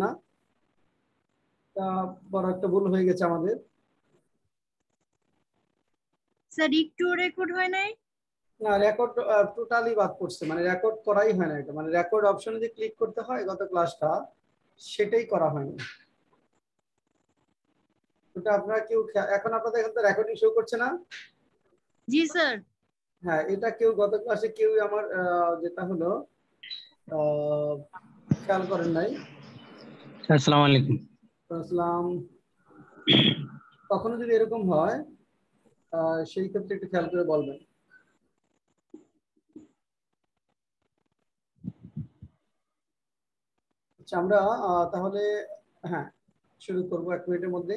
না, বড় একটা ভুল হয়ে গেছে আমাদের। স্যার একটু রেকর্ড হয় নাই? না, রেকর্ড টোটালি বাদ পড়ছে, মানে রেকর্ড করাই হয় না। এটা মানে রেকর্ড অপশনে যে ক্লিক করতে হয় গত ক্লাসটা, সেটাই করা হয়নি। ওটা আপনারা কেউ এখন আপনাদের এখানে রেকর্ডিং শো করছে না? জি স্যার। হ্যাঁ, এটা কেউ গত ক্লাসে কেউ আমার যেটা হলো খেয়াল করেন নাই। আসসালামু আলাইকুম। আসসালাম। কখনো যদি এরকম হয় সেই ক্ষেত্রে একটু খেয়াল করে বলবেন। আচ্ছা, আমরা তাহলে হ্যাঁ শুরু করবো 1 মিনিটের মধ্যে।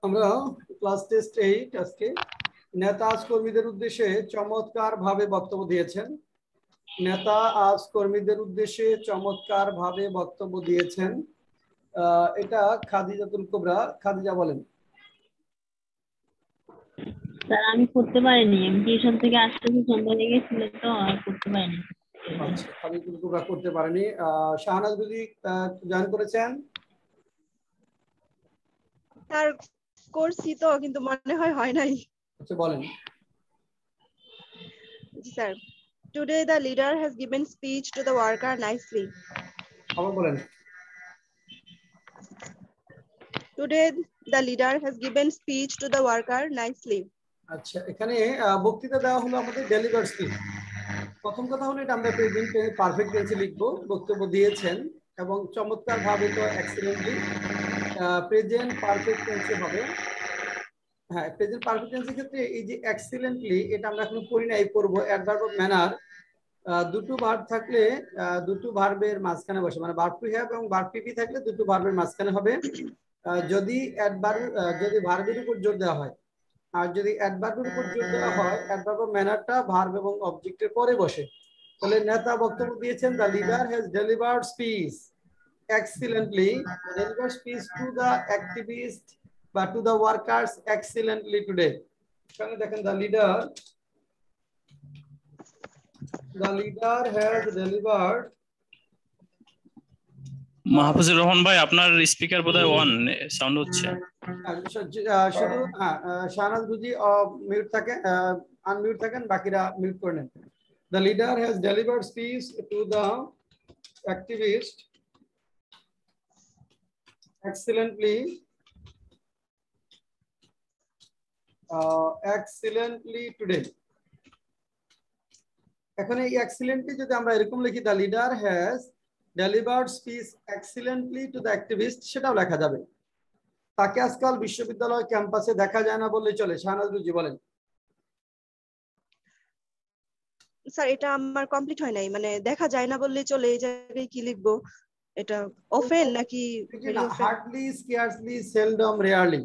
আমরা ক্লাস টেস্ট 8 আজকে। নেতা আজ কর্মীদের উদ্দেশ্যে চমৎকার ভাবে বক্তব্য দিয়েছেন। নেতা আজ কর্মীদের উদ্দেশ্যে চমৎকার ভাবে বক্তব্য দিয়েছেন। এটা খাদিজাতুল কুবরা। খাদিজা বলেন। স্যার আমি করতে পারিনি, আমি টিউশন থেকে আসতে সন্ধ্যা হয়ে গেছিল তো আর করতে পারিনি। আচ্ছা, খাদিজাতুল কুবরা করতে পারেনি। শাহনাজ বুঝি জয়েন করেছেন? স্যার করছি তো, কিন্তু মনে হয় নাই। আচ্ছা বলেন। জি sir. Today the leader has given speech to the worker nicely. আবার বলেন। Today the leader has given speech to the worker nicely. আচ্ছা, এখানে বক্তৃতা দেওয়া হলো আমাদের ডেলিভার স্পিচ। প্রথম কথা হলো এটা আমরা প্রেজেন্ট পারফেক্ট টেন্সে লিখবো। বক্তব্য দিয়েছেন এবং চমৎকার ভাবে তো এক্সিলেন্টলি প্রেজেন্ট পারফেক্ট টেন্সে হবে। হ্যাঁ, প্রেজেন্ট পারফেক্ট টেন্সের ক্ষেত্রে এই যে এক্সিলেন্টলি, এটা আমরা এখনো পড়ি নাই, পড়বো। অ্যাডভার্ব অফ ম্যানার দুটো ভার্ব থাকলে দুটো ভার্বের মাঝখানে বসে, মানে ভার্ব টু হ্যাভ এবং ভার্ব টু বি থাকলে দুটো ভার্বের মাঝখানে হবে। যদি যদি ভার্বের উপর জোর দেওয়া হয়, আর যদি অ্যাডভার্বের উপর জোর দেওয়া হয়, অ্যাডভার্ব অফ ম্যানারটা ভার্ব এবং অবজেক্টের পরে বসে। তাহলে নেতা বক্তব্য দিয়েছেন, the leader has delivered speech excellently. Deliver speech to the activist বা to the workers excellently today. এখানে দেখেন the leader has delivered। Mahfuzur Rahman ভাই, আপনার স্পিকার বোধহয় অন সাউন্ড হচ্ছে। শুধু শাহনাজ বুঝি মিউট থাকেন, আনমিউট থাকেন, বাকিরা মিউট করে নেন। The leader has delivered speech to the activist excellently today। এখন এই এক্সিলেন্টলি যদি আমরা এরকম লিখি, the leader has delivered speech excellently to the activist, সেটাও লেখা যাবে। তাকে আজকাল বিশ্ববিদ্যালয় ক্যাম্পাসে দেখা যায় না বললেই চলে। শাহনাজ রুজি বলেন। স্যার এটা আমার কমপ্লিট হয় নাই, মানে দেখা যায় না বললে চলে, এই জায়গায় কি লিখবো? এটা অফেন নাকি very often? Hardly, scarcely, seldom, rarely.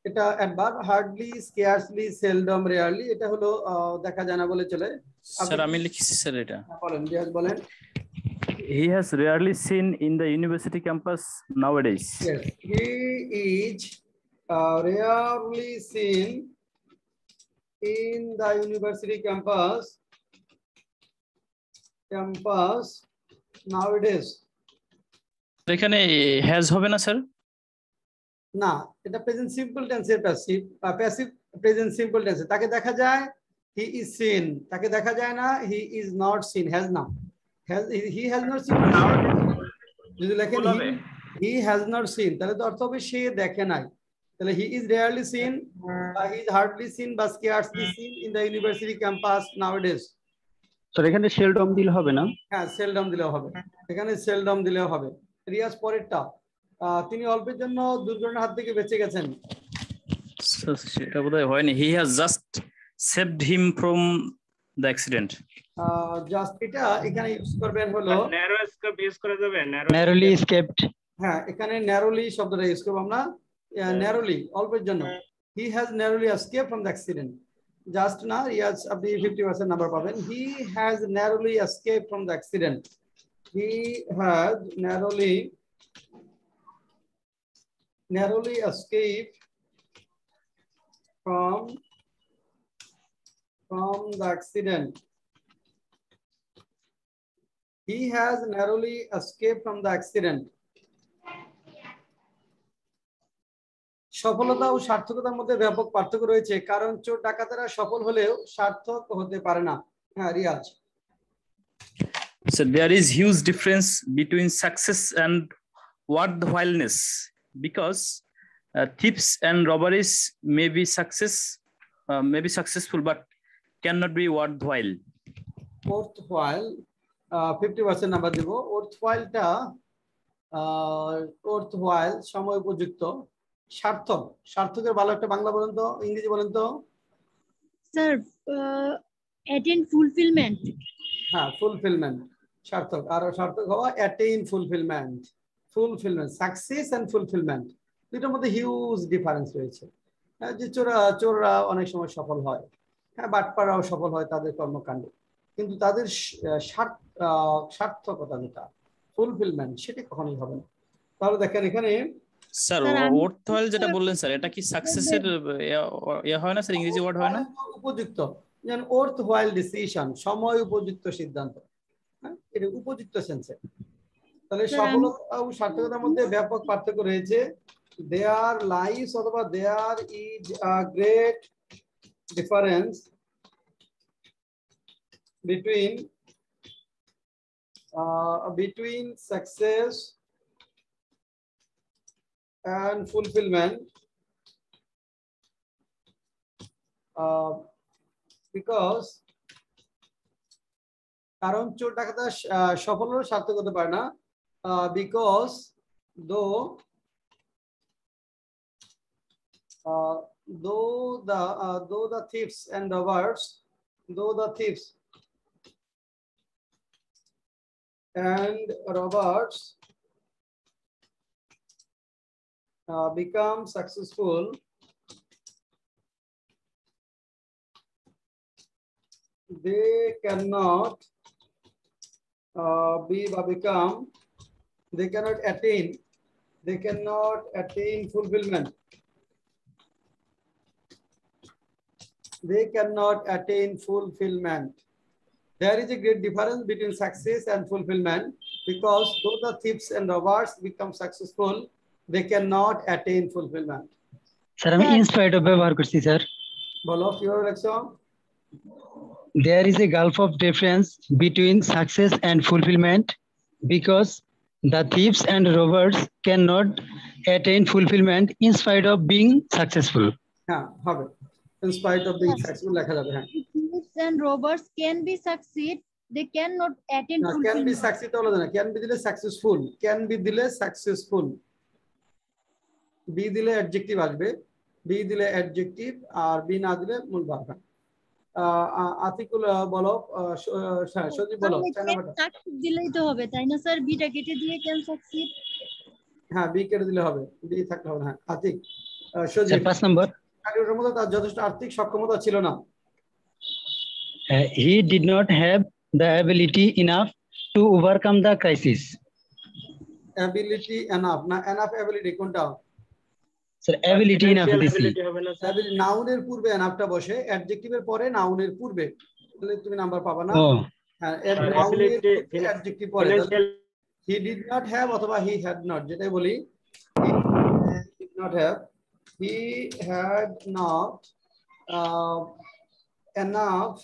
এটা adverb. Hardly, scarcely, seldom, rarely, এটা হলো দেখা যায় না বলে চলে। স্যার আমি লিখেছি স্যার এটা। বলেন, জিয়াজ বলেন। He has rarely seen in the university campus nowadays. Yes, he is rarely seen in the university campus nowadays. এখানে হ্যাজ হবে না স্যার? না, এটা প্রেজেন্ট সিম্পল টেন্সের প্যাসিভ। প্যাসিভ প্রেজেন্ট সিম্পল টেন্সে তাকে দেখা যায়, he is seen। তাকে দেখা যায় না, he is not seen। has না, he has not seen। যদি লেখেন he has not seen, তাহলে তো অর্থ হবে সে দেখে নাই। তাহলে he is rarely seen বা he is hardly seen বা scarcely seen in the university campus nowadays। Sir এখানে সেলডম দিলে হবে না? হ্যাঁ, সেলডম দিলেও হবে, এখানে সেলডম দিলেও হবে। রিয়াজ পরেরটা, তিনি অল্পের জন্য দুর্ঘটনার হাত থেকে বেঁচে গেছেন। সেটা বোধহয় হয়নি। He has just saved him from the accident. Just এটা এখানে ইউজ করবেন হলো ন্যারো স্কেপ ইউজ করা যাবে narrowly escaped. হ্যাঁ এখানে ন্যারোলি শব্দটা ইউজ করব আমরা ন্যারোলি অল্পের জন্য he has narrowly escape from the accident just না ইয়াস আপনি 50% নাম্বার পাবেন he has narrowly escape from the accident he has narrowly escaped from the accident. He has narrowly escaped from the accident. সফলতা ও সার্থকতার মধ্যে ব্যাপক পার্থক্য রয়েছে কারণ চোর ডাকাতেরা সফল হলেও সার্থক হতে পারে না হ্যাঁ Riaz So there is huge difference between success and worthwhileness because thieves and robberies may be successful but cannot be worthwhile. worthwhile 50% number দেব worthwhileটা worthwhile সময় উপযুক্ত সার্থক সার্থকের ভালো একটা বাংলা বলেন তো ইংরেজি বলেন তো স্যার attain fulfillment. হ্যাঁ ফুলফিলমেন্ট সার্থক আর সার্থক হওয়া attain fulfillment success and fulfilment দুটোর মধ্যে হিউজ ডিফারেন্স রয়েছে যে চোররা অনেক সময় সফল হয় হ্যাঁ বাটপাড়াও সফল হয় তাদের কর্মকাণ্ডে কিন্তু তাদের সার্থকতা যেটা ফুলফিলমেন্ট সেটা কখনোই হবে না তাহলে দেখেন এখানে স্যার worthwhile যেটা বললেন স্যার এটা কি সাকসেসের হয় না স্যার ইংরেজি ওয়ার্ড হয় না উপযুক্ত যেন worthwhile ডিসিশন সময় উপযুক্ত সিদ্ধান্ত হ্যাঁ এটা উপযুক্ত সেন্সে তাহলে সফলতা ও সার্থকতার মধ্যে ব্যাপক পার্থক্য রয়েছে দেয়ার লাইস অথবা there is a great difference between success and fulfillment because কারণ চোর ডাকাতরা সফল হলেও সার্থক হতে পারে না because though the thieves and robbers become successful, they cannot attain fulfillment. They cannot attain fulfillment. There is a great difference between success and fulfillment because though the thieves and robbers become successful, they cannot attain fulfillment. Sir, আমি in spite of ব্যবহার করছি sir বলো কিভাবে লেখছো There is a gulf of difference between success and fulfillment because the thieves and robbers cannot attain fulfillment in spite of being successful. হ্যাঁ হবে in spite of being successful লেখা যাবে হ্যাঁ Thieves and robbers can be succeed, they cannot attain can be fulfillment. succeed হলো না can be দিলে successful can be দিলে successful be দিলে adjective আসবে be দিলে adjective আর be না দিলে মূল ভার্ব আতিকুল বলো সজীব বলো সাকসিড দিলেই তো হবে তাই না স্যার বিটা কেটে দিয়ে ক্যান সাকসিড হ্যাঁ বি কেটে দিলে হবে বি থাকলে হবে হ্যাঁ আতিক সজীব 5 নম্বর কারিগরের মধ্যে তার যথেষ্ট আর্থিক সক্ষমতা ছিল না he did not have the ability enough to overcome the crisis. ability enough না enough ability কোনটা স্যার ability enough ability হবে না স্যার নাউনের পূর্বে এনাফটা বসে অ্যাডজেক্টিভের পরে নাউনের পূর্বে তাহলে তুমি নাম্বার পাবা না হ্যাঁ নাউনের অ্যাডজেক্টিভ পরে he did not have অথবা he had not যেটাই বলি he did not have he had not enough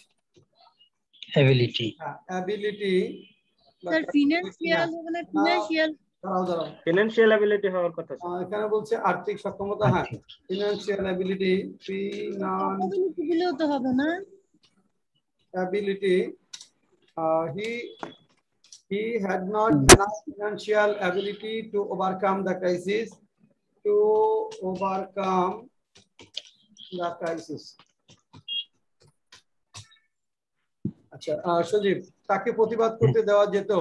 ability sir financial মানে ফিনান্সিয়াল দাঁড়াও ফিনান্সিয়াল অ্যাবিলিটি হওয়ার কথা স্যার এখানে বলছে আর্থিক সক্ষমতা হ্যাঁ ফিনান্সিয়াল অ্যাবিলিটি দিলেও তো হবে না ability he had not enough financial ability to overcome the crisis আচ্ছা সজীব, তাকে প্রতিবাদ করতে দেওয়া যেত।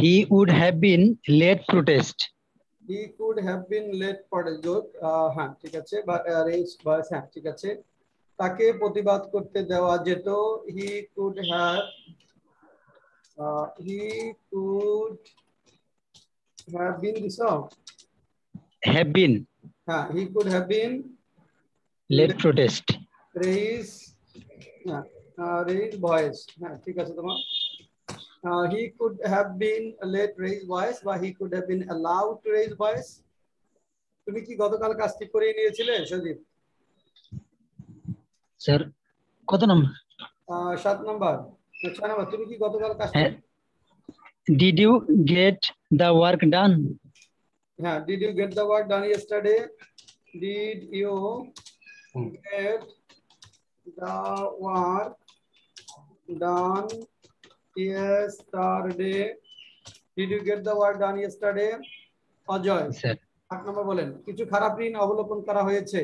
He would have been led protest. He could have been led protest. হ্যাঁ ঠিক আছে, বা arrange voice, হ্যাঁ ঠিক আছে। তাকে প্রতিবাদ করতে দেওয়া যেত। He could have been this song. Have been হ্যাঁ, he could have been led protest. raise voice, হ্যাঁ ঠিক আছে তোমার। He could have been led raise voice, বা he could have been allowed to raise voice। তুমি কি গতকাল কাজটি করে নিয়েছিলে সজীব? স্যার কত নম্বর? 7 নম্বর, 6 নম্বর। তুমি কি গতকাল কাজটি? Did you get the work done? হ্যাঁ, did you get the work done yesterday? Did you get the work done yesterday? Did you get the work done yesterday? Ajay sir 8 নম্বর বলেন, কিছু খারাপ ঋণ অবলোকন করা হয়েছে।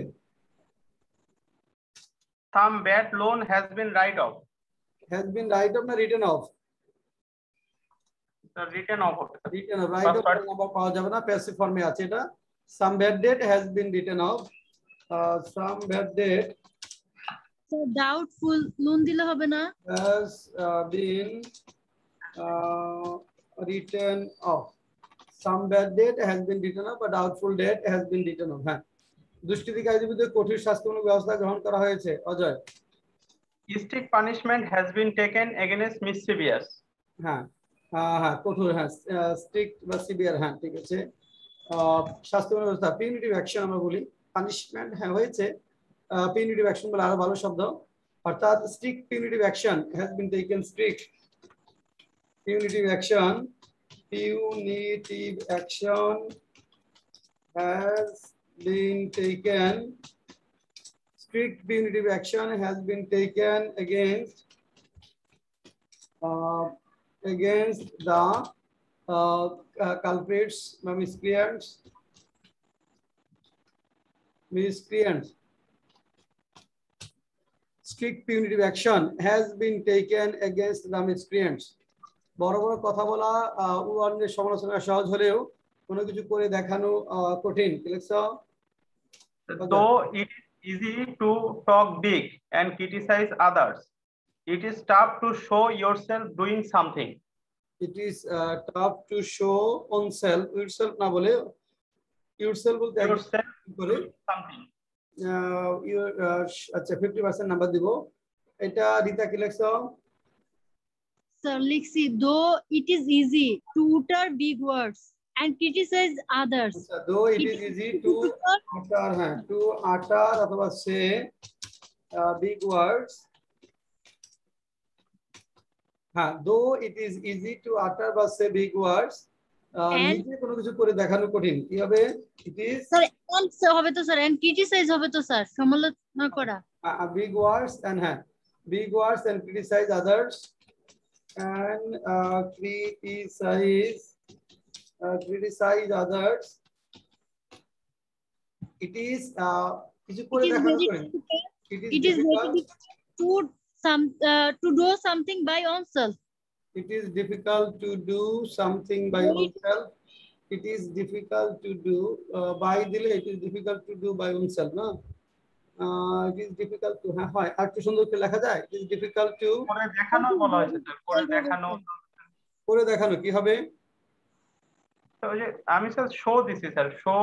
Some bad loan has been write off. Has been write off না written off? Written off. Written off, write off number পাওয়া যাবে না, প্যাসিভ ফর্মে আছে এটা। Some bad debt has been written off. Some bad debt So doubtful loan দিলে হবে না? has been written off. Some bad debt has been written off, but doubtful debt has been written off. হ্যাঁ, দুষ্কৃতিকারীদের বিরুদ্ধে কঠোর শাস্তিমূলক ব্যবস্থা গ্রহণ করা হয়েছে। Ajay Strict punishment has been taken against mischievous. হ্যাঁ হ্যাঁ কঠোর, হ্যাঁ স্ট্রিক্ট বা সিভিয়ার, হ্যাঁ ঠিক আছে। শাস্তিমূলক ব্যবস্থা, পিউনিটিভ অ্যাকশন আমরা বলি, পানিশমেন্ট হ্যাঁ হয়েছে, পিউনিটিভ অ্যাকশন বলে আরো ভালো শব্দ, অর্থাৎ strict punitive action has been taken. Strict punitive action, punitive action has been taken. Strict punitive action has been taken against the culprits, miscreants. Strict punitive action has been taken against the miscreants. বড় বড় কথা বলা উদাহরণের সমালোচনা সহজ হলেও কোনো কিছু করে দেখানো কঠিন। Though it is easy to talk big and criticize others, it is tough to show yourself doing something. It is tough to show oneself, yourself না বলে yourself বলতে Yourself করে something. আচ্ছা 50% নাম্বার দিব। এটা রিতা কি লিখছো? Sir, লিখছি though it is easy to utter big words and criticize others. Though it is easy to utter, হ্যাঁ to utter অথবা say big words, হ্যাঁ though it is easy to utter বা say big words, নিজে কোনো কিছু করে দেখানো কঠিন। কি হবে? It is Sir হবে তো স্যার, and criticize হবে তো স্যার, সমালোচনা করা। big words and big words and criticize others, and criticize others. It is কিছু করে দেখানো কঠিন। It is very difficult to do something by oneself. It is difficult to do something by oneself. It is difficult to do by দিলে it is difficult to do by oneself, না? It is difficult to, হ্যাঁ হয় আর একটু সুন্দর করে লেখা যায়। It is difficult to করে দেখানো বলা হয়েছে স্যার, করে দেখানো। করে দেখানো কি হবে? তো ওই যে আমি স্যার শো দিছি স্যার, শো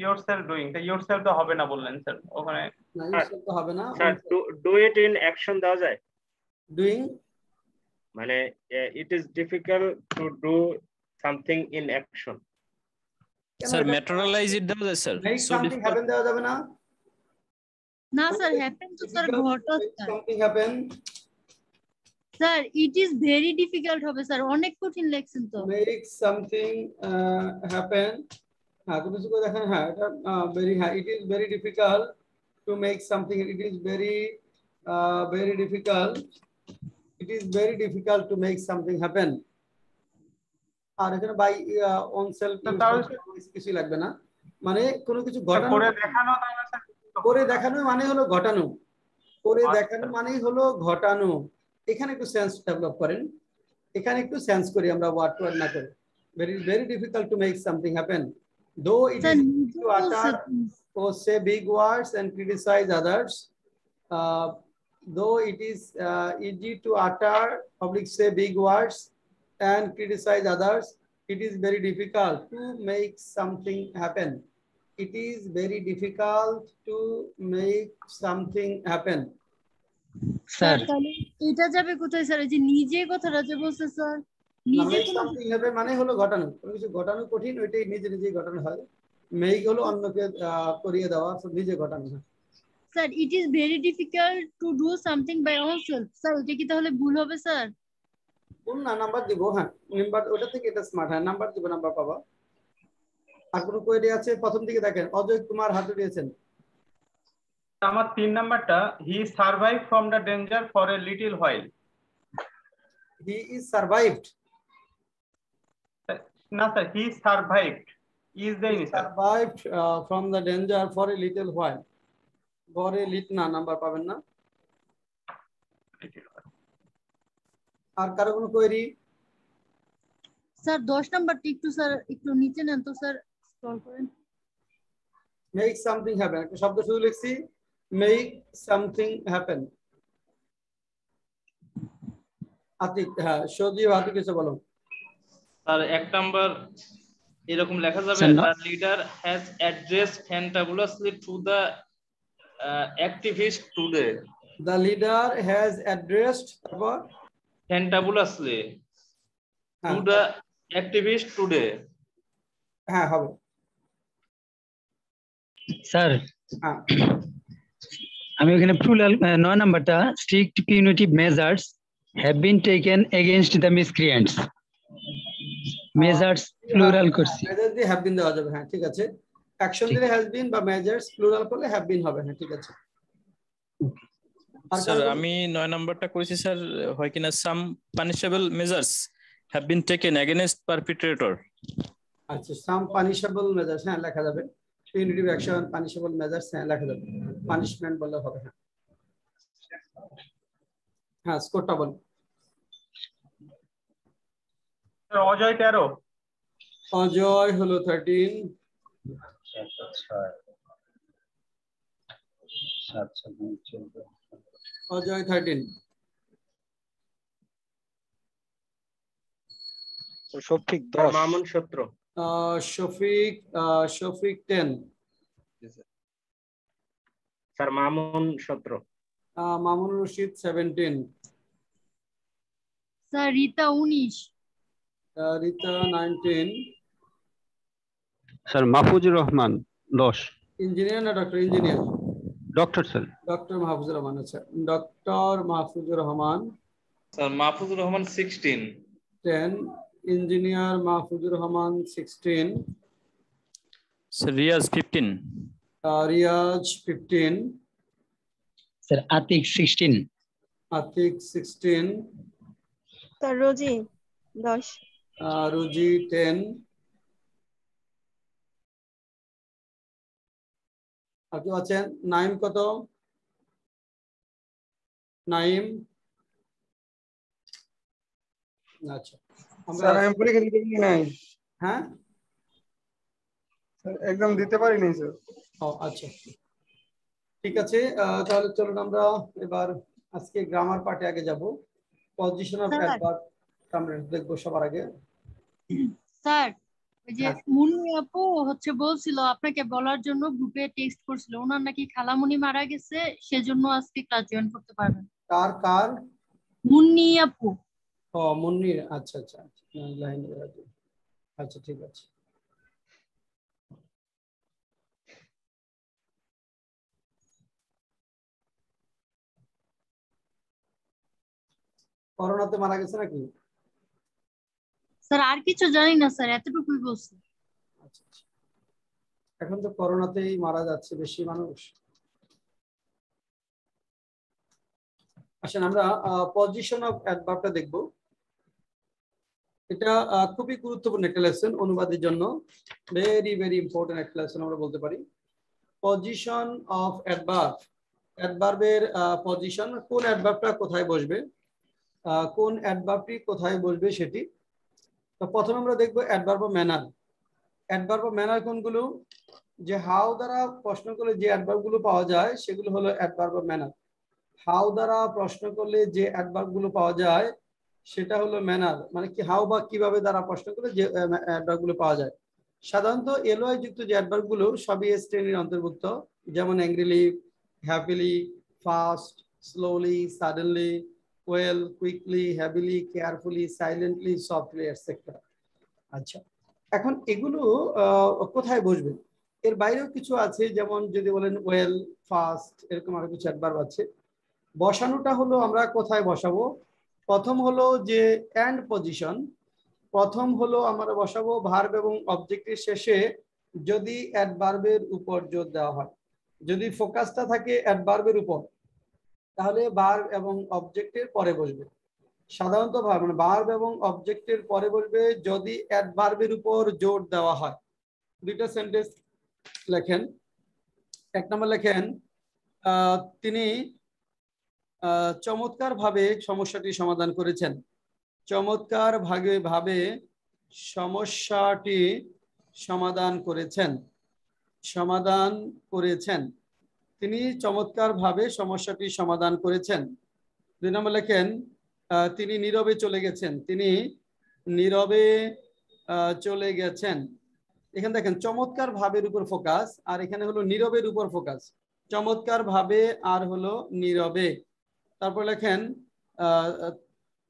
yourself doing, তো yourself তো হবে না বললেন স্যার ওখানে। না yourself তো হবে না sir do it in action দেওয়া যায়? doing মানে it is difficult to do something in action. Sir materialise it দেওয়া যায় স্যার? make something happen দেওয়া যাবে না? না স্যার happen তো স্যার ঘটা sir. something happen, sir it is very difficult হবে স্যার, অনেক কঠিন লেখছেন তো। make something happen, হ্যাঁ কোনো কিছু করে দেখানো, হ্যাঁ এটা very high, it is very difficult to make something, it is very difficult, it is very difficult to make something happen। আর এখানে by oneself কিছু লাগবে না, মানে কোনো কিছু ঘটানো। করে দেখানো তাহলে স্যার করে দেখানো মানে হলো ঘটানো, করে দেখানো মানেই হলো ঘটানো। এখানে একটু সেন্স ডেভেলপ করেন, এখানে একটু সেন্স করি আমরা, ওয়ার্ড টু ওয়ার্ড না করে। very difficult to make something happen, though it is easy to utter or say big words and criticize others. Though it is easy to utter public say big words and criticize others, it is very difficult to make something happen. It is very difficult to make something happen. Sir এটা যাবে কোথায় sir? এই যে নিজে কথাটা যে বলছে sir, নিজে something happen মানে হলো ঘটানো, কোনো কিছু ঘটানো কঠিন, ওইটাই নিজে নিজেই ঘটানো হয়। মেক হলো অন্যকে করিয়ে দেওয়া, নিজে ঘটানো হয়। Sir it is very difficult to do something by ourselves. Sir এটা কি তাহলে ভুল হবে স্যার? ভুল না, নাম্বার দিব। হ্যাঁ নাম্বার, ওটা থেকে এটা স্মার্ট। হ্যাঁ নাম্বার দিব, নাম্বার পাবা। আর কোনো কোয়েরি আছে? প্রথম দিকে দেখেন, অজয় কুমার হাতে দিয়েছেন। আমার 3 নাম্বারটা, he survive from the danger for a little while. He is survived. না sir, he survived is then sir. Survived from the danger for a little while. For a lit না, নাম্বার পাবেন না। আর কারো কোনো কোয়েরি? স্যার 10 নাম্বারটি একটু sir একটু নিচে নেন তো স্যার, স্ক্রল করেন। মেক সামথিং হ্যাপেন, একটা শব্দ শুধু লিখছি, মেক সামথিং হ্যাপেন। আতিক, হ্যাঁ সজীব হাতে কিছু বলো। স্যার 1 নাম্বার এরকম লেখা যাবে, the leader has addressed fantabulously to the activist today. The leader has addressed fantabulously to the activist today. হ্যাঁ হবে স্যার। আমি ওখানে প্লুরাল 9 নাম্বারটা, strict punitive measures have been taken against the miscreants. Measures plural করছি, measures দিয়ে have been দেওয়া যাবে। হ্যাঁ ঠিক আছে, অ্যাকশন দিলে হ্যাজ বিন বা মেজার্স, প্লুরাল করলে হ্যাভ বিন হবে। হ্যাঁ ঠিক আছে। স্যার আমি 9 নাম্বারটা করেছি স্যার, হয় কিনা some punishable measures have been taken against perpetrator. আচ্ছা, সাম পানিশেবল মেজার্স, হ্যাঁ লেখা যাবে। পিউনিটিভ অ্যাকশন, পানিশেবল মেজার্স, হ্যাঁ লেখা যাবে। পানিশমেন্ট বললে হবে। হ্যাঁ হ্যাঁ স্কোরটা বল। অজয় 13। অজয় হলো 13। Ajay 13। Shafiq 10। Mamun 17। Shafiq 10। Sir Mamun 17। Mamun Rashid 17। Sir Rita 19। Rita 19। Sir Mahfuzur Rahman 10। Engineer না doctor? Engineer. Doctor sir. Doctor Mahfuzur Rahman. আচ্ছা, doctor Mahfuzur Rahman. Sir Mahfuzur Rahman 16। 10। Engineer Mahfuzur Rahman 16। Sir Riaz 15। Riaz 15। Sir Atiq 16। Atiq 16। Sir Rosy 10। Rosy 10। আর কেউ আছেন? নাইম কত? নাইম? আচ্ছা, স্যার আমি পরীক্ষা দিতে পারি নাই। হ্যাঁ স্যার এক্সাম দিতে পারি নাই স্যার। ও আচ্ছা ঠিক আছে, তাহলে চলুন আমরা এবার আজকে গ্রামার পার্টে আগে যাব। পজিশন অফ অ্যাডভার্ব আমরা দেখবো সবার আগে। স্যার ওই যে মুন্নি আপু হচ্ছে বলছিল আপনাকে বলার জন্য, গ্রুপে টেক্সট করছিল, ওনার নাকি খালামুনি মারা গেছে, সেজন্য আজকে ক্লাস জয়েন করতে পারবেন। কার? মুন্নি আপু। ও মুন্নির, আচ্ছা আচ্ছা আচ্ছা ঠিক আছে। করোনাতে মারা গেছে নাকি? স্যার আর কিছু জানি না স্যার, এতটুকুই বলছি। আচ্ছা, এখন তো করোনাতেই মারা যাচ্ছে বেশি মানুষ। আসেন আমরা পজিশন অফ অ্যাডভার্বটা দেখব। এটা খুবই গুরুত্বপূর্ণ একটা লেসন অনুবাদের জন্য, ভেরি ভেরি ইম্পর্টেন্ট একটা লেসন আমরা বলতে পারি। পজিশন অফ অ্যাডভার্ব, অ্যাডভার্বের পজিশন, কোন অ্যাডভার্বটা কোথায় বসবে কোন অ্যাডভার্বটি কোথায় বসবে সেটি। তো প্রথমে আমরা দেখব adverb of manner. Adverb of manner কোনগুলো? যে হাউ দ্বারা প্রশ্ন করলে যে অ্যাডভার্বগুলো পাওয়া যায় সেগুলো হলো অ্যাডভার্ব অফ ম্যানার। হাউ দ্বারা প্রশ্ন করলে যে অ্যাডভার্বগুলো পাওয়া যায় সেটা হলো ম্যানার, মানে কি হাউ বা কিভাবে দ্বারা প্রশ্ন করলে যে অ্যাডভার্বগুলো পাওয়া যায়। সাধারণত এলওয়াই যুক্ত যে অ্যাডভার্বগুলো সবই এস শ্রেণীর অন্তর্ভুক্ত, যেমন angrily, happily, fast, slowly, suddenly, well, quickly, heavily, carefully, silently, softly, etcetera. আচ্ছা, এখন এগুলো কোথায় বসবে? এর বাইরেও কিছু আছে, যেমন যদি বলেন ওয়েল, ফাস্ট, এরকম আরো কিছু অ্যাডভার্ব আছে। বসানোটা হলো আমরা কোথায় বসাবো? প্রথম হলো যে এন্ড পজিশন। প্রথম হলো আমরা বসাবো ভার্ব এবং অবজেক্টের শেষে যদি অ্যাডভার্বের উপর জোর দেওয়া হয়। যদি ফোকাসটা থাকে অ্যাডভার্বের উপর তাহলে ভার্ব এবং অবজেক্টের পরে বসবে। সাধারণত মানে ভার্ব এবং অবজেক্টের পরে বসবে যদি অ্যাডভার্বের উপর জোর দেওয়া হয়। দুইটা সেন্টেন্স লেখেন। এক নম্বর লেখেন তিনি চমৎকার ভাবে সমস্যাটি সমাধান করেছেন। চমৎকার ভাবে সমস্যাটি সমাধান করেছেন। সমাধান করেছেন, তিনি চমৎকার ভাবে সমস্যাটি সমাধান করেছেন। দুই নম্বর লেখেন তিনি নীরবে চলে গেছেন। তিনি নীরবে চলে গেছেন। এখানে দেখেন চমৎকার ভাবের উপর ফোকাস, আর এখানে হলো নীরবের উপর ফোকাস। চমৎকার ভাবে আর হলো নীরবে। তারপর লেখেন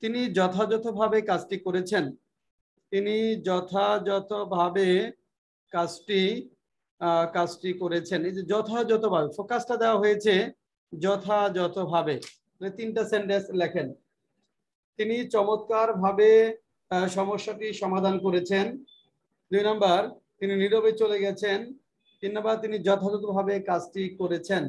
তিনি যথাযথভাবে কাজটি করেছেন। তিনি যথাযথভাবে কাজটি করেছেন। এই যে যথাযথভাবে ফোকাসটা দেওয়া হয়েছে যথাযথভাবে। তিনটা সেন্টেন্স লেখেন। তিনি চমৎকার ভাবে সমস্যাটি সমাধান করেছেন। দুই নাম্বার তিনি নীরবে চলে গেছেন। তিন নাম্বার তিনি যথাযথভাবে কাজটি করেছেন।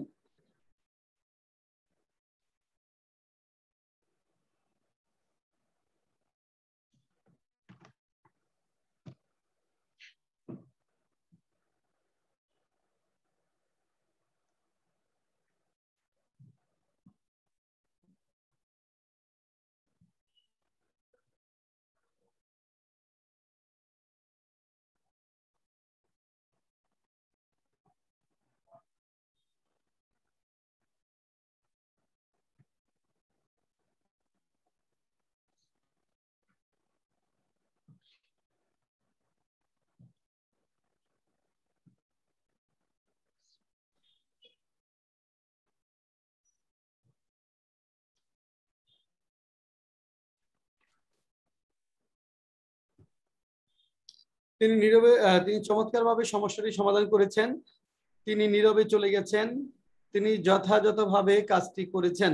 তিনি চমৎকারভাবে সমস্যাটি সমাধান করেছেন। তিনি নীরবে চলে গেছেন। তিনি যথাযথভাবে কাজটি করেছেন।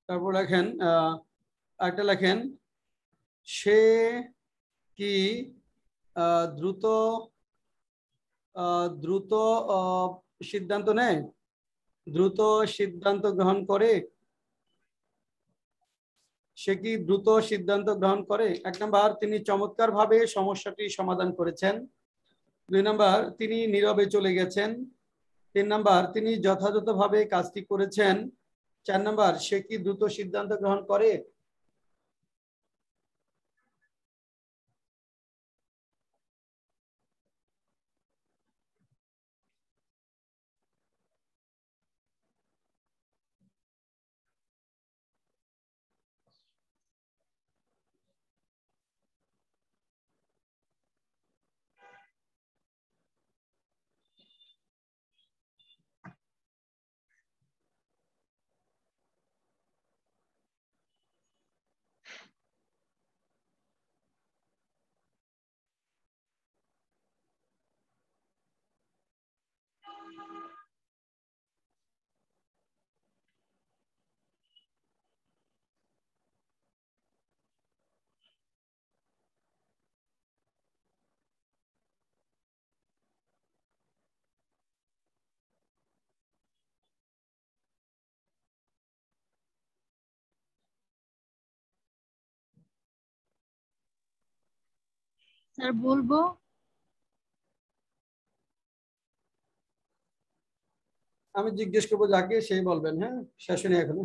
তারপর লেখেন একটা লেখেন সে কি দ্রুত দ্রুত সিদ্ধান্ত নেয়, দ্রুত সিদ্ধান্ত গ্রহণ করে। সে কি দ্রুত সিদ্ধান্ত গ্রহণ করে? এক নাম্বার তিনি চমৎকার ভাবে সমস্যাটি সমাধান করেছেন। দুই নাম্বার তিনি নীরবে চলে গেছেন। তিন নাম্বার তিনি যথাযথভাবে কাজটি করেছেন। চার নাম্বার সে কি দ্রুত সিদ্ধান্ত গ্রহণ করে। স্যার বলবো? আমি জিজ্ঞেস করবো যাকে, সেই বলবেন। হ্যাঁ, শেষ হয়নি এখনো।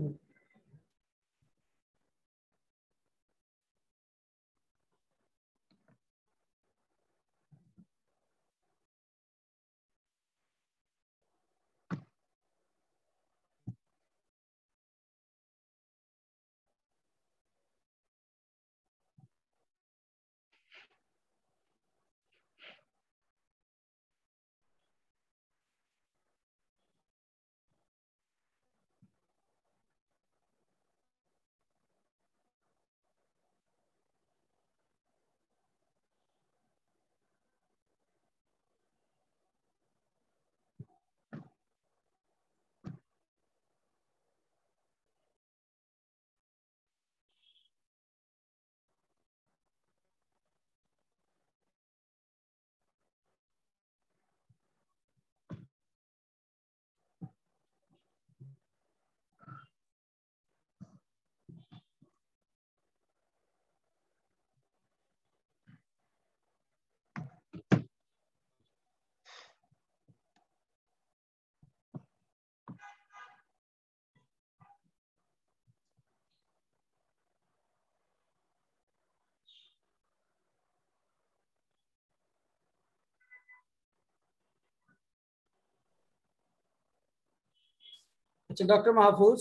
আচ্ছা, ডক্টর মাহফুজ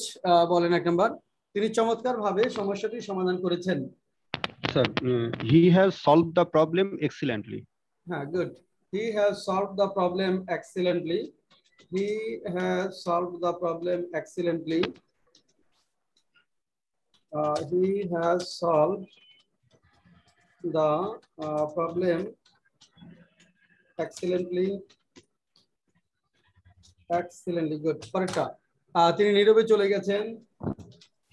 বলেন 1 নাম্বার। তিনি চমৎকার ভাবে সমস্যাটি সমাধান করেছেন। Sir, he has solved the problem excellently. হ্যাঁ, good. He has solved the problem excellently. He has solved the problem excellently. He has solved the problem excellently. Excellently, good. পরেরটা, তিনি নীরবে চলে গেছেন।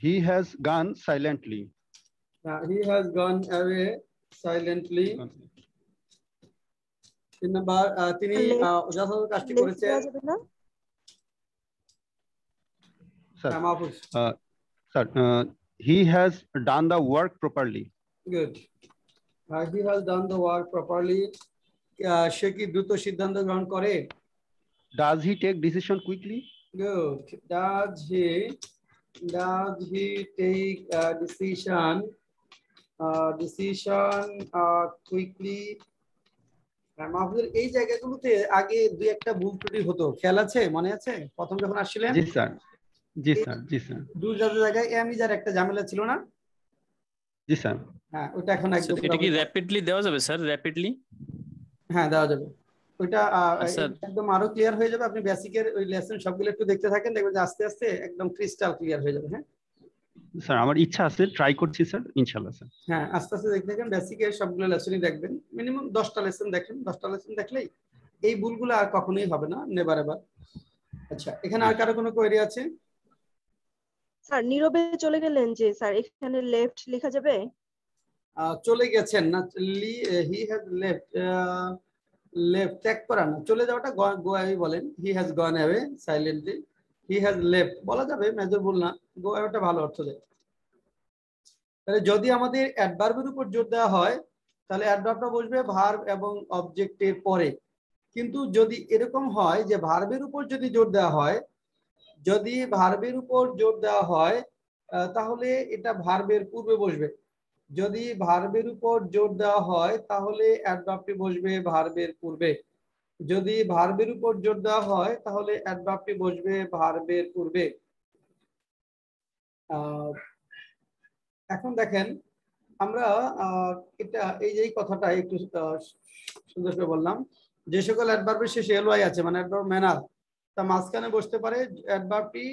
He has gone silently. He has gone away silently. 3 number, তিনি যথাযথ কাজটি করেছেন। Sir, he has done the work properly. Good. He has done the work properly. সে কি দ্রুত সিদ্ধান্ত গ্রহণ করে? Does he take decision quickly? Good. Does he take decision quickly? আমাদের এই জায়গাগুলোতে আগে দুই একটা ভুল ত্রুটি হতো, খেয়াল আছে? মনে আছে প্রথম যখন আসছিলেন? জি স্যার, জি স্যার, জি স্যার। দুই জায়গায় এমিজার একটা ঝামেলা ছিল না? জি স্যার। হ্যাঁ, ওটা এখন একদম এটা কি র‍্যাপিডলি দেওয়া যাবে স্যার? র‍্যাপিডলি? হ্যাঁ, দেওয়া যাবে। ওইটা একদম আরো ক্লিয়ার হয়ে যাবে। আপনি বেসিকের ওই লেসন সবগুলো একটু দেখতে থাকেন, দেখবেন যে আস্তে আস্তে একদম ক্রিস্টাল ক্লিয়ার হয়ে যাবে। হ্যাঁ স্যার, আমার ইচ্ছা আছে, ট্রাই করছি স্যার, ইনশাআল্লাহ স্যার। হ্যাঁ, আস্তে আস্তে দেখতে থাকেন, বেসিকের সবগুলো লেসনই দেখবেন। মিনিমাম 10টা লেসন দেখেন, 10টা লেসন দেখলেই এই ভুলগুলো আর কখনোই হবে না, নেভার এভার। আচ্ছা, এখানে আর কারো কোনো কোয়েরি আছে? স্যার নীরবে চলে গেলেন যে, স্যার এখানে লেফট লেখা যাবে? চলে গেছেন না, হি হ্যাজ লেফট, লেফট ত্যাগ করা না, চলে যাওয়াটা গো অ্যাওয়ে বলেন। He has gone away silently. He has left বলা যাবে, মেজর ভুল না। গো অ্যাওয়েটা ভালো অর্থ দেয়। তাহলে যদি আমাদের অ্যাডভার্বের উপর জোর দেওয়া হয়, তাহলে অ্যাডভার্বটা বসবে ভার্ব এবং অবজেক্টের পরে। কিন্তু যদি এরকম হয় যে ভার্বের উপর যদি জোর দেওয়া হয়, যদি ভার্বের উপর জোর দেওয়া হয় তাহলে এটা ভার্বের পূর্বে বসবে। যদি ভার্বের উপর জোর দেওয়া হয় তাহলে অ্যাডভার্বটি বসবে ভার্বের পূর্বে। যদি ভার্বের উপর জোর দেওয়া হয় তাহলে অ্যাডভার্বটি বসবে ভার্বের পূর্বে। এখন দেখেন, আমরা এটা এই কথাটা একটু সুন্দর করে বললাম, যে সকল অ্যাডভার্বের শেষে এলওয়াই আছে, মানে অ্যাডভার্ব ম্যানার, তা মাঝখানে বসতে পারে। অ্যাডভার্বটি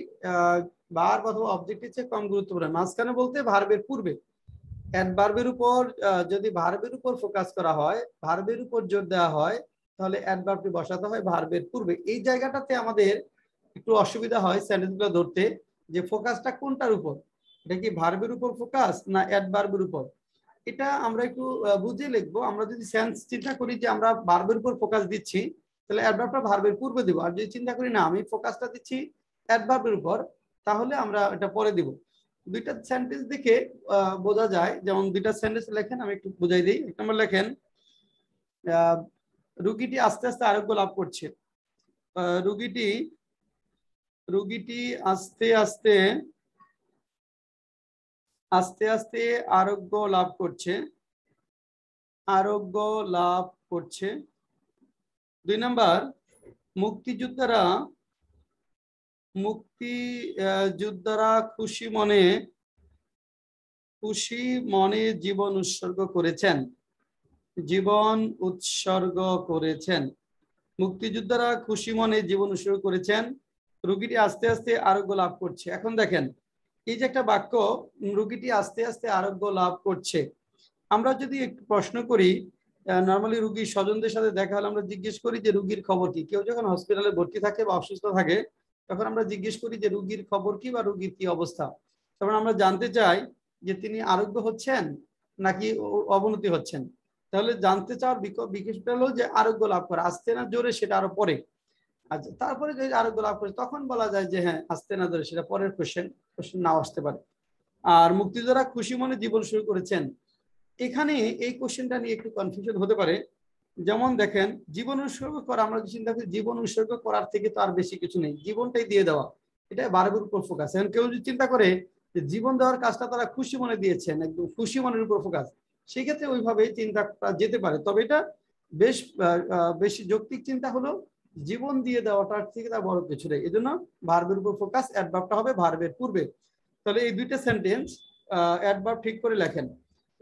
ভার্ব অথবা অবজেক্টের চেয়ে কম গুরুত্বপূর্ণ। মাঝখানে বলতে ভার্বের পূর্বে। অ্যাডভার্বের উপর যদি ভার্বের উপর ফোকাস করা হয়, ভার্বের উপর জোর দেওয়া হয়, তাহলে অ্যাডভার্বটি বসাতে হয় ভার্বের পূর্বে। এই জায়গাটাতে আমাদের একটু অসুবিধা হয় সেন্টেন্সগুলো ধরতে, যে ফোকাসটা কোনটার উপর, এটা কি ভার্বের উপর ফোকাস না অ্যাডভার্বের উপর। এটা আমরা একটু বুঝে লিখবো। আমরা যদি সেন্স চিন্তা করি যে আমরা ভার্বের উপর ফোকাস দিচ্ছি, তাহলে অ্যাডভার্বটা ভার্বের পূর্বে দিব। আর যদি চিন্তা করি না আমি ফোকাসটা দিচ্ছি অ্যাডভার্বের উপর, তাহলে আমরা এটা পরে দিব। দুইটা সেন্টেন্স দেখে বোঝা যায়। যেমন দুইটা সেন্টেন্স লেখেন, আমি একটু বুঝাই দিই। 1 নম্বর লেখেন, রুগীটি আস্তে আস্তে আরোগ্য লাভ করছে। রুগীটি আস্তে আস্তে আরোগ্য লাভ করছে। 2 নাম্বার, মুক্তিযোদ্ধারা খুশি মনে জীবন উৎসর্গ করেছেন। মুক্তিযোদ্ধারা খুশি মনে জীবন উৎসর্গ করেছেন। রোগীটি আস্তে আস্তে আরোগ্য লাভ করছে। এখন দেখেন এই যে একটা বাক্য, রোগীটি আস্তে আস্তে আরোগ্য লাভ করছে। আমরা যদি একটু প্রশ্ন করি, নর্মালি রোগীর স্বজনদের সাথে দেখা হলে আমরা জিজ্ঞেস করি যে রোগীর খবর কি। কেউ যখন হসপিটালে ভর্তি থাকে বা অসুস্থ থাকে তখন আমরা জিজ্ঞেস করি যে রোগীর খবর কি বা রোগীর কি অবস্থা। তখন আমরা জানতে চাই যে তিনি আরোগ্য হচ্ছেন নাকি অবনতি হচ্ছেন। তাহলে জানতে চাওয়ার বিশেষটা হলো যে আরোগ্য লাভ করা, আসতে না জোরে সেটা আরো পরে। আচ্ছা, তারপরে যদি আরোগ্য লাভ করে তখন বলা যায় যে হ্যাঁ আসতে না জোরে, সেটা পরের কোশ্চেন নাও আসতে পারে। আর মুক্তিযোদ্ধারা খুশি মনে জীবন শুরু করেছেন, এখানে এই কোশ্চেনটা নিয়ে একটু কনফিউশন হতে পারে। যেমন দেখেন, জীবন উৎসর্গ করা, আমরা চিন্তা করি জীবন উৎসর্গ করার থেকে তো আর বেশি কিছু নেই, জীবনটাই দিয়ে দেওয়া, এটা ভার্বের উপর ফোকাস। এখন কেউ যদি চিন্তা করে যে জীবন দেওয়ার কাজটা তারা খুশি মনে দিয়েছেন, একদম খুশি মনের উপর ফোকাস, সেই ক্ষেত্রে ওইভাবে চিন্তা করা যেতে পারে। তবে এটা বেশি যৌক্তিক চিন্তা হলো জীবন দিয়ে দেওয়াটার থেকে তার বড় কিছু নেই, এই জন্য ভার্বের উপর ফোকাস, অ্যাডভার্বটা হবে ভার্বের পূর্বে। তাহলে এই দুইটা সেন্টেন্স অ্যাডভার্ব ঠিক করে লেখেন।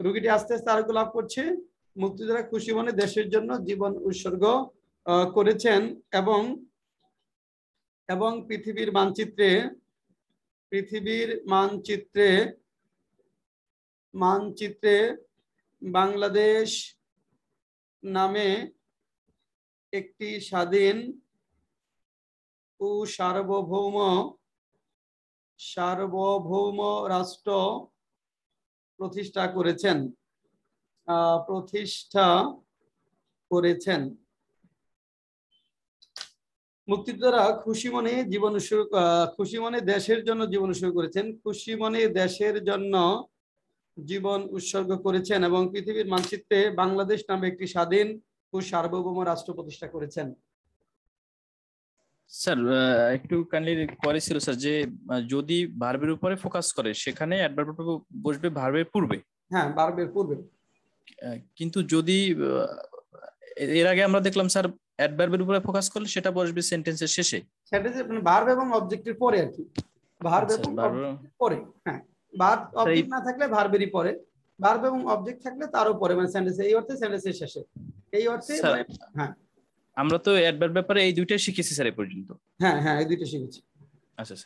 রোগীটি আস্তে আস্তে আরোগ্য লাভ করছে, মুক্তিযোদ্ধারা খুশি মনে দেশের জন্য জীবন উৎসর্গ করেছেন, এবং পৃথিবীর মানচিত্রে বাংলাদেশ নামে একটি স্বাধীন ও সার্বভৌম রাষ্ট্র প্রতিষ্ঠা করেছেন। মুক্তিযোদ্ধারা খুশি মনে দেশের জন্য জীবন উৎসর্গ করেছেন, খুশি মনে দেশের জন্য জীবন উৎসর্গ করেছেন এবং পৃথিবীর মানচিত্রে বাংলাদেশ নামে একটি স্বাধীন ও সার্বভৌম রাষ্ট্র প্রতিষ্ঠা করেছেন। স্যার একটু কাইন্ডলি কোয়ারি ছিল স্যার, যে যদি ভার্বের উপরে ফোকাস করে সেখানে অ্যাডভার্বটা বসবে ভার্বের পূর্বে। হ্যাঁ, ভার্বের পূর্বে। কিন্তু যদি এর আগে আমরা দেখলাম স্যার অ্যাডভার্বের উপরে ফোকাস করলে সেটা বসবে সেন্টেন্সের শেষে। সেন্টেন্সে মানে ভার্ব এবং অবজেক্টের পরে আর কি, ভার্ব এবং অবজেক্টের পরে। হ্যাঁ, ভার্ব অবজেক্ট না থাকলে ভার্বেরই পরে, ভার্ব এবং অবজেক্ট থাকলে তারও পরে, মানে সেন্টেন্সে, এই অর্থে সেন্টেন্সের শেষে, এই অর্থে। হ্যাঁ, আমরা তো অ্যাডভার্ব ব্যাপারে এই দুইটাই শিখেছি স্যার এই পর্যন্ত। হ্যাঁ হ্যাঁ, এই দুইটা শিখেছি। আচ্ছা।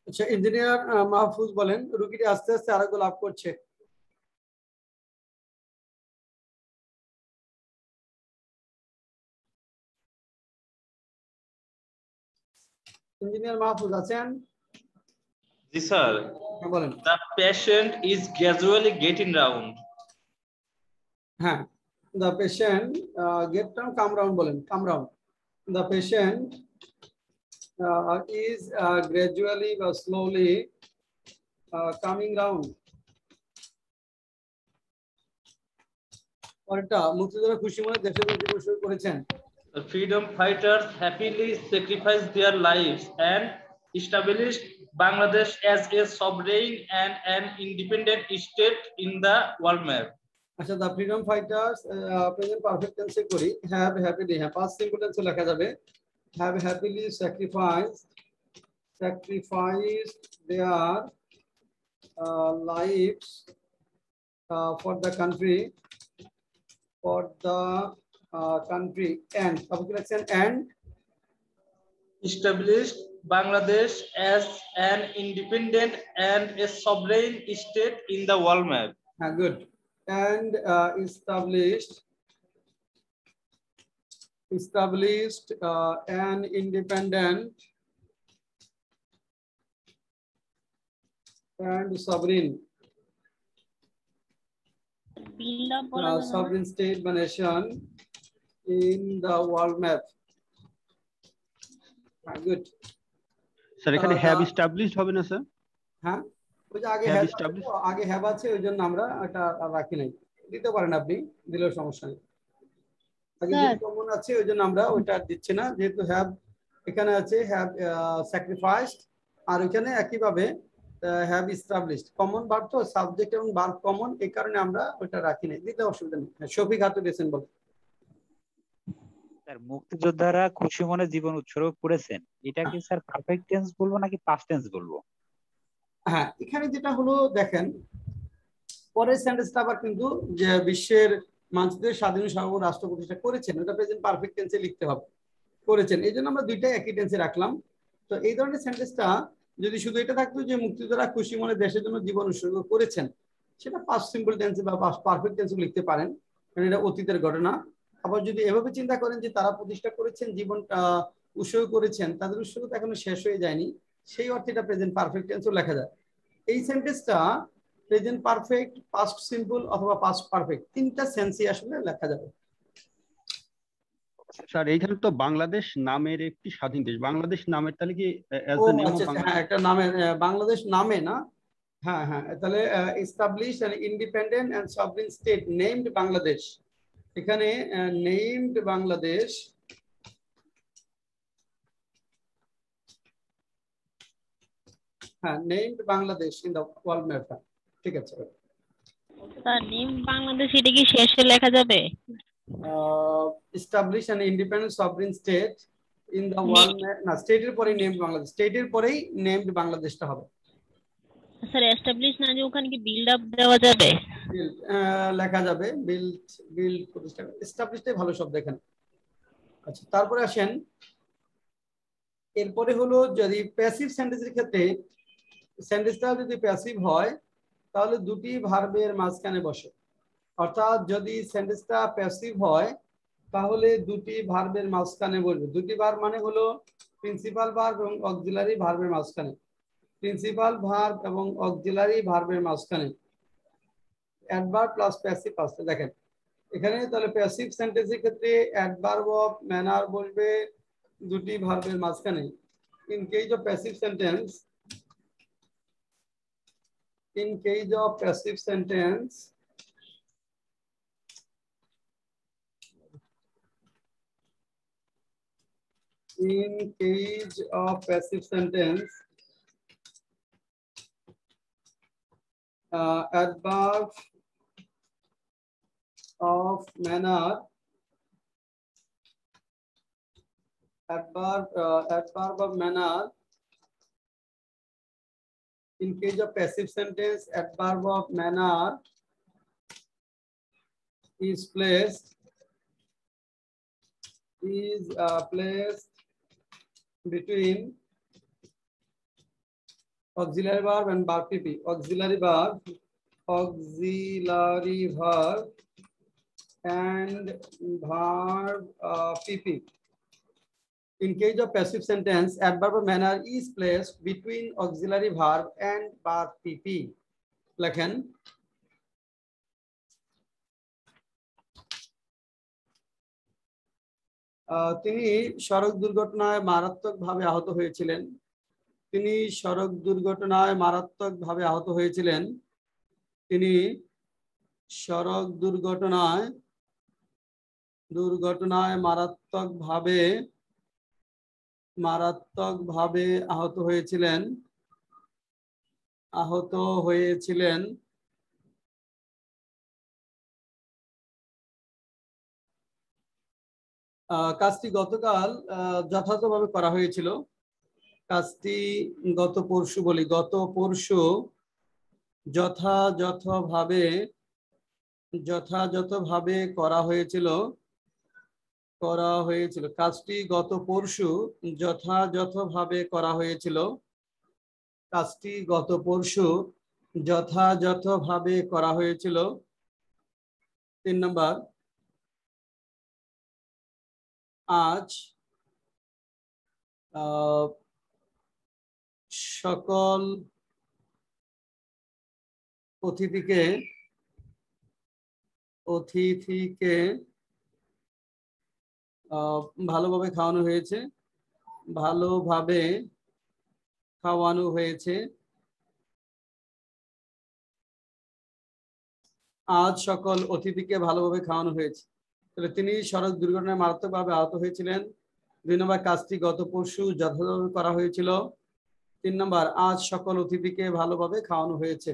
আচ্ছা, ইঞ্জিনিয়ার মাহফুজ বলেন, রুগীটি আস্তে আস্তে আরোগ্য লাভ করছে। ইঞ্জিনিয়ার মাহফুজ আছেন? জি স্যার। বলেন। The patient is gradually getting round. হ্যাঁ, the patient get round, come round বলেন, come round. The patient is gradually or slowly coming round. পরেরটা, মুক্তিযোদ্ধারা খুশি মনে দেশের জন্য জীবন শুরু করেছেন। The freedom fighters happily sacrificed their lives and established Bangladesh as a sovereign and an independent state in the world map. আচ্ছা, the freedom fighters present perfect tense করি, have happily, হ্যাঁ past simple tense লেখা যাবে, have happily sacrificed their lives for the country and established Bangladesh as an independent and a sovereign state in the world map. Good. And established an independent and sovereign sovereign state বা nation in the world map. Good. Sir এখানে have established হবে না sir? হ্যাঁ, ওই যে আগে have আছে, ওই জন্য আমরা এটা রাখি নাই। দিতে পারেন আপনি, দিলেও সমস্যা নেই। আগে যে কমন আছে ওই জন্য আমরা ওইটা দিচ্ছি না, যেহেতু হ্যাভ এখানে আছে, হ্যাভ স্যাক্রিফাইসড, আর ওখানে একইভাবে হ্যাভ এস্টাবলিশড কমন ভার্ব, তো সাবজেক্ট এবং ভার্ব কমন, এই কারণে আমরা ওইটা রাখি নাই, দিতে অসুবিধা নেই। শফিক হাতুর দিয়েছেন বল। স্যার মুক্তিযোদ্ধারা খুশি মনে জীবন উৎসর্গ করেছেন, এটা কি স্যার পারফেক্ট টেন্স বলবো নাকি পাস্ট টেন্স বলবো? হ্যাঁ, এখানে যেটা হলো দেখেন, পরের সেন্টেন্সটা আবার কিন্তু যে বিশ্বের মানচিত্রের স্বাধীন সার্বভৌম রাষ্ট্র প্রতিষ্ঠা করেছেন, ওটা প্রেজেন্ট পারফেক্ট টেন্সে লিখতে হবে, করেছেন, এই জন্য আমরা দুইটাই একই টেন্সে রাখলাম। তো এই ধরনের সেন্টেন্সটা যদি শুধু এটা থাকতো যে মুক্তিযোদ্ধারা খুশি মনে দেশের জন্য জীবন উৎসর্গ করেছেন, সেটা পাস্ট সিম্পল টেন্সে বা পাস্ট পারফেক্ট টেন্সে লিখতে পারেন, কারণ এটা অতীতের ঘটনা। আবার যদি এভাবে চিন্তা করেন যে তারা প্রতিষ্ঠা করেছেন, জীবনটা উৎসর্গ করেছেন, তাদের উৎসর্গ তো এখনো শেষ হয়ে যায়নি, সেই অর্থে এটা প্রেজেন্ট পারফেক্ট টেন্সও লেখা যায়। এই সেন্টেন্সটা প্রেজেন্ট পারফেক্ট, পাস্ট সিম্পল অথবা পাস্ট পারফেক্ট, তিনটা সেন্সই আসলে লেখা যাবে। স্যার এইখানে তো বাংলাদেশ নামের একটি স্বাধীন দেশ, বাংলাদেশ নামের তাহলে কি as the name of Bangladesh? হ্যাঁ, একটা নামের বাংলাদেশ নামে না, হ্যাঁ হ্যাঁ, তাহলে established an independent and sovereign state named Bangladesh, এখানে named বাংলাদেশ, হ্যাঁ named Bangladesh in the world map, ঠিক আছে। স্যার নেম বাংলাদেশ এটা কি শেষে লেখা যাবে? Establish an independent sovereign state in the world map, না স্টেটের পরেই named বাংলাদেশ, স্টেটের পরেই named বাংলাদেশটা হবে। স্যার এস্টাবলিশ না যে ওখানে কি বিল্ড আপ দেওয়া যাবে? লেখা যাবে, বিল্ড প্রতিষ্ঠা, এস্টাবলিশটাই ভালো শব্দ এখানে। আচ্ছা, তারপরে আসেন, এরপরে হলো যদি প্যাসিভ সেন্টেন্সের ক্ষেত্রে, সেন্টেন্সটা যদি প্যাসিভ হয় তাহলে দুটি ভার্বের মাঝখানে বসে, অর্থাৎ যদি সেন্টেন্সটা প্যাসিভ হয় তাহলে দুটি ভার্বের মাঝখানে বসবে। দুটি ভার্ব মানে হলো প্রিন্সিপাল ভার্ব এবং অক্সিলারি ভার্বের মাঝখানে, প্রিন্সিপাল ভার্ব এবং অক্সিলারি ভার্বের মাঝখানে অ্যাডভার্ব প্লাস প্যাসিভ আসছে। দেখেন এখানে তাহলে প্যাসিভ সেন্টেন্সের ক্ষেত্রে অ্যাডভার্ব অফ ম্যানার বসবে দুটি ভার্বের মাঝখানে। In case of passive sentence, in case of passive sentence, adverb of manner, in case of passive sentence, adverb of manner is placed between Auxiliary verb and verb PP. Auxiliary verb and verb PP. In case of passive sentence, adverb of manner is placed between auxiliary verb and verb PP. লেখেন তিনি সড়ক দুর্ঘটনায় মারাত্মকভাবে আহত হয়েছিলেন। তিনি সড়ক দুর্ঘটনায় মারাত্মকভাবে আহত হয়েছিলেন। তিনি সড়ক দুর্ঘটনায় মারাত্মকভাবে আহত হয়েছিলেন। কাজটি গতকাল যথাযথভাবে করা হয়েছিল। কাজটি গত পরশু যথাযথভাবে করা হয়েছিল। কাজটি গত পরশু যথাযথভাবে করা হয়েছিল। কাজটি গত পরশু যথাযথভাবে করা হয়েছিল। 3 নম্বর, আজ সকল অতিথিকে ভালোভাবে খাওয়ানো হয়েছে। আজ সকল অতিথিকে ভালোভাবে খাওয়ানো হয়েছে। তাহলে তিনি সড়ক দুর্ঘটনায় মারাত্মকভাবে আহত হয়েছিলেন। 2 নম্বর, কাজটি গত পরশু যথাযথভাবে করা হয়েছিল। 3 নম্বর, আজ সকল অতিথিকে ভালোভাবে খাওয়ানো হয়েছে।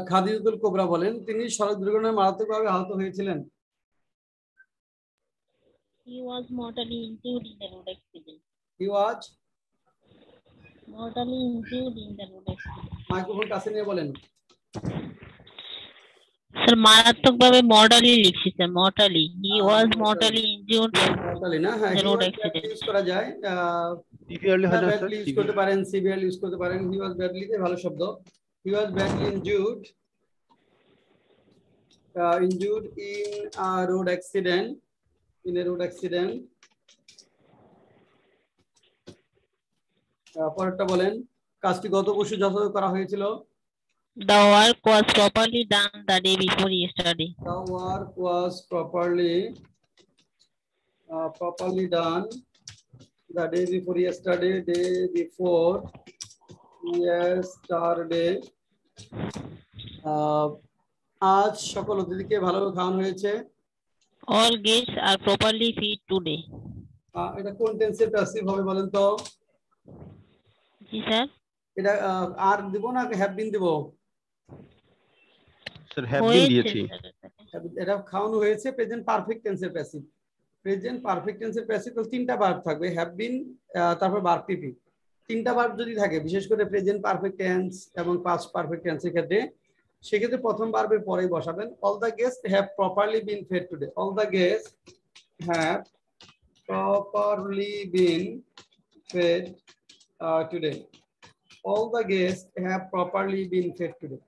খাদিজাতুল কোবরা বলেন, তিনি সড়ক দুর্ঘটনায় মারাত্মকভাবে আহত হয়েছিলেন। He was mortally injured in the road accident. He was Mortally injured in the road accident. Microphone কাছে নিয়ে বলেন। স্যার মারাত্মকভাবে মর্টালি লিখছি sir, mortally. He was mortally injured mortally না, হ্যাঁ, in the he road was accident. Use করা যায়, severely হয় না স্যার? badly ইউজ করতে পারেন, সিভিয়ারলি ইউজ করতে পারেন। he was badly তে ভালো শব্দ। he was badly injured injured in a road accident, in a road accident। পরেরটা বলেন, কাজটি গত পরশু যথাযথ করা হয়েছিল। The work was properly done the day before yesterday. The work was properly done the day before yesterday, day before yesterday। আজ সকল অতিথিকে ভালোভাবে খাওয়ানো হয়েছে। All guests are properly fed today. এটা কোন টেন্সের প্যাসিভ হবে বলেন তো? জি স্যার। এটা আর দিব না হ্যাভ বিন দিব? স্যার হ্যাভ বিন দিয়েছি। এটা খাওয়ানো হয়েছে প্রেজেন্ট পারফেক্ট টেন্সের প্যাসিভ। প্রেজেন্ট পারফেক্ট টেন্সের প্যাসিভ তো তিনটা ভার্ব থাকবে, হ্যাভ বিন, তারপর ভার্ব পিপি। তিনটা ভার্ব যদি থাকে, বিশেষ করে প্রেজেন্ট পারফেক্ট টেন্স এবং পাস্ট পারফেক্ট টেন্সের ক্ষেত্রে, সেক্ষেত্রে প্রথম ভার্বের পরেই বসাবেন all the guest have properly been fed today. All the guest have properly been fed today. All the guests have properly been fed today.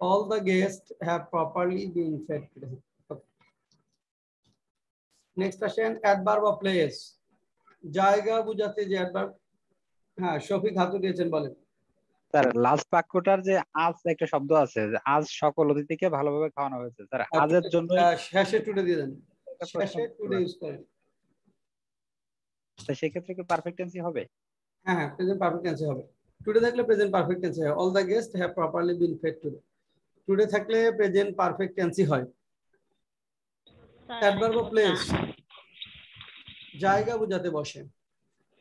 All the guests have properly been fed today. Okay. Next question, adverb of place. জায়গা বুঝাতে যে adverb, হ্যাঁ শফিক হাতু দিয়েছেন, বলেন। Sir last বাক্যটার যে আজ একটা শব্দ আছে, যে আজ সকল অতিথিকে ভালোভাবে খাওয়ানো হয়েছে, স্যার আজের জন্য শেষে টুডে দিয়ে দেন, শেষে টুডে ইউজ করেন। সেক্ষেত্রে কি পারফেক্ট টেন্সই হবে? হ্যাঁ হ্যাঁ, প্রেজেন্ট পারফেক্ট টেন্সে হবে। টুডে থাকলে প্রেজেন্ট পারফেক্ট টেন্সে হয়। All the guest have properly been fed today. Today থাকলে প্রেজেন্ট পারফেক্ট টেন্সই হয়। অ্যাডভার্ব অফ প্লেস, জায়গা বুঝাতে বসে।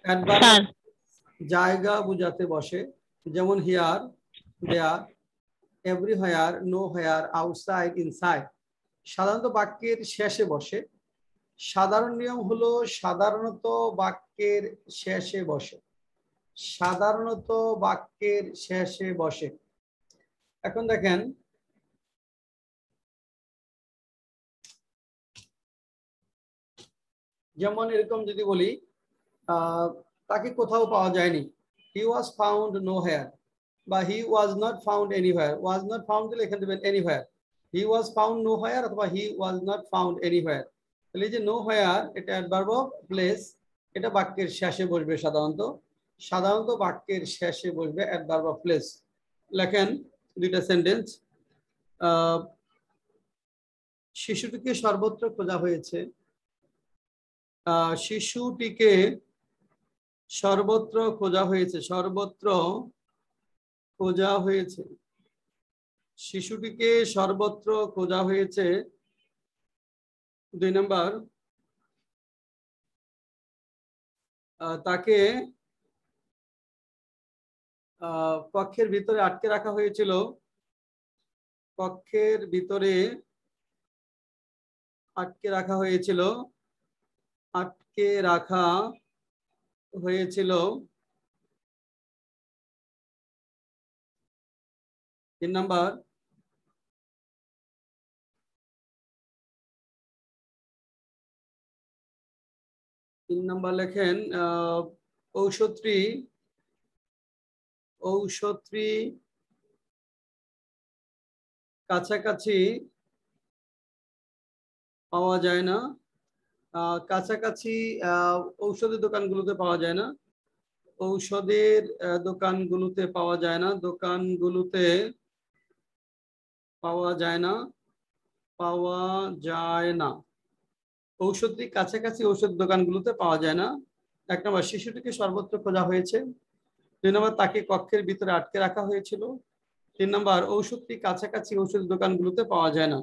অ্যাডভার্ব জায়গা বুঝাতে বসে, যেমন here, there, everywhere, nowhere, outside, inside. সাধারণত বাক্যের শেষে বসে। সাধারণ নিয়ম হলো সাধারণত বাক্যের শেষে বসে। সাধারণত বাক্যের শেষে বসে। এখন দেখেন, যেমন এরকম যদি বলি, তাকে কোথাও পাওয়া যায়নি, হি ওয়াজ ফাউন্ড নোহোয়ার, বা he was not found anywhere. Was not found দিলে এখানে দেবেন anywhere. He was found nowhere অথবা he was not found anywhere. তাহলে এই যে নোহোয়ার, এটা অ্যাডভার্ব অফ প্লেস, এটা বাক্যের শেষে বসবে। সাধারণত বাক্যের শেষে বসবে অ্যাডভার্ব অফ প্লেস। লেখেন দুইটা সেন্টেন্স। শিশুটিকে সর্বত্র খোঁজা হয়েছে। শিশুটিকে সর্বত্র খোঁজা হয়েছে। সর্বত্র খোঁজা হয়েছে। শিশুটিকে সর্বত্র খোঁজা হয়েছে। 2 নম্বর, তাকে কক্ষের ভিতরে আটকে রাখা হয়েছিল। কক্ষের ভিতরে আটকে রাখা হয়েছিল। আটকে রাখা হয়েছিল। 3 নম্বর, লেখেন ঔষধটি কাছাকাছি পাওয়া যায় না। কাছাকাছি ঔষধের দোকানগুলোতে পাওয়া যায় না। ঔষধের দোকানগুলোতে পাওয়া যায় না। দোকানগুলোতে পাওয়া যায় না। পাওয়া যায় না। ঔষধটি কাছাকাছি ঔষধ দোকানগুলোতে পাওয়া যায় না। 1 নম্বর, শিশুটিকে সর্বত্র খোঁজা হয়েছে। 2 নম্বর, তাকে কক্ষের ভিতরে আটকে রাখা হয়েছিল। 3 নম্বর, ঔষধটি কাছাকাছি ঔষধ দোকানগুলোতে পাওয়া যায় না।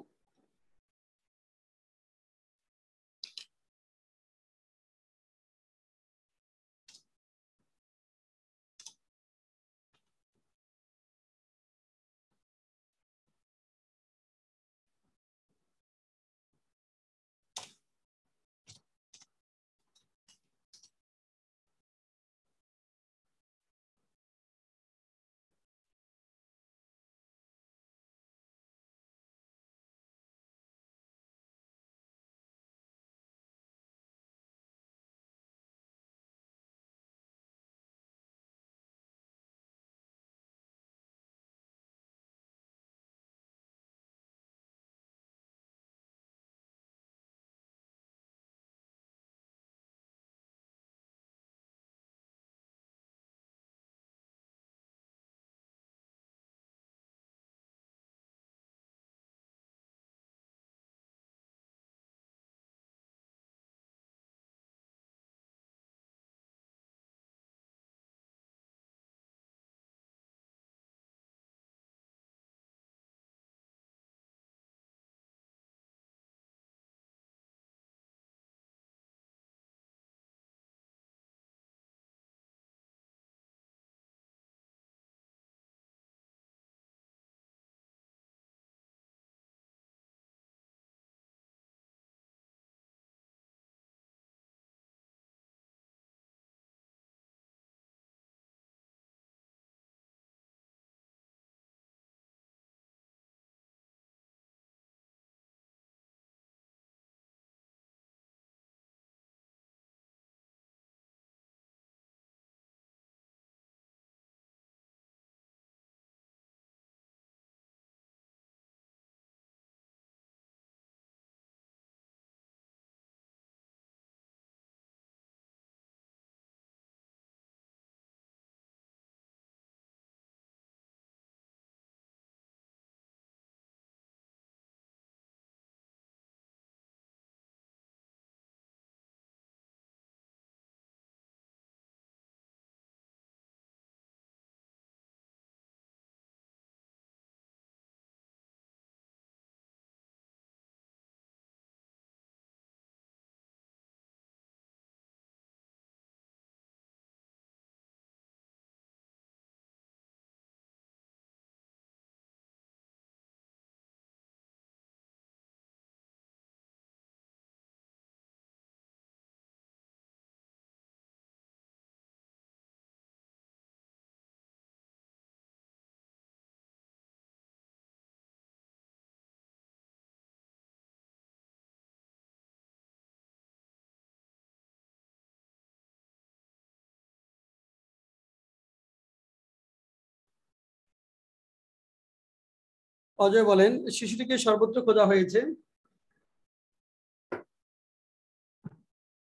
অজয় বলেন শিশুটিকে সর্বত্র খোঁজা হয়েছে।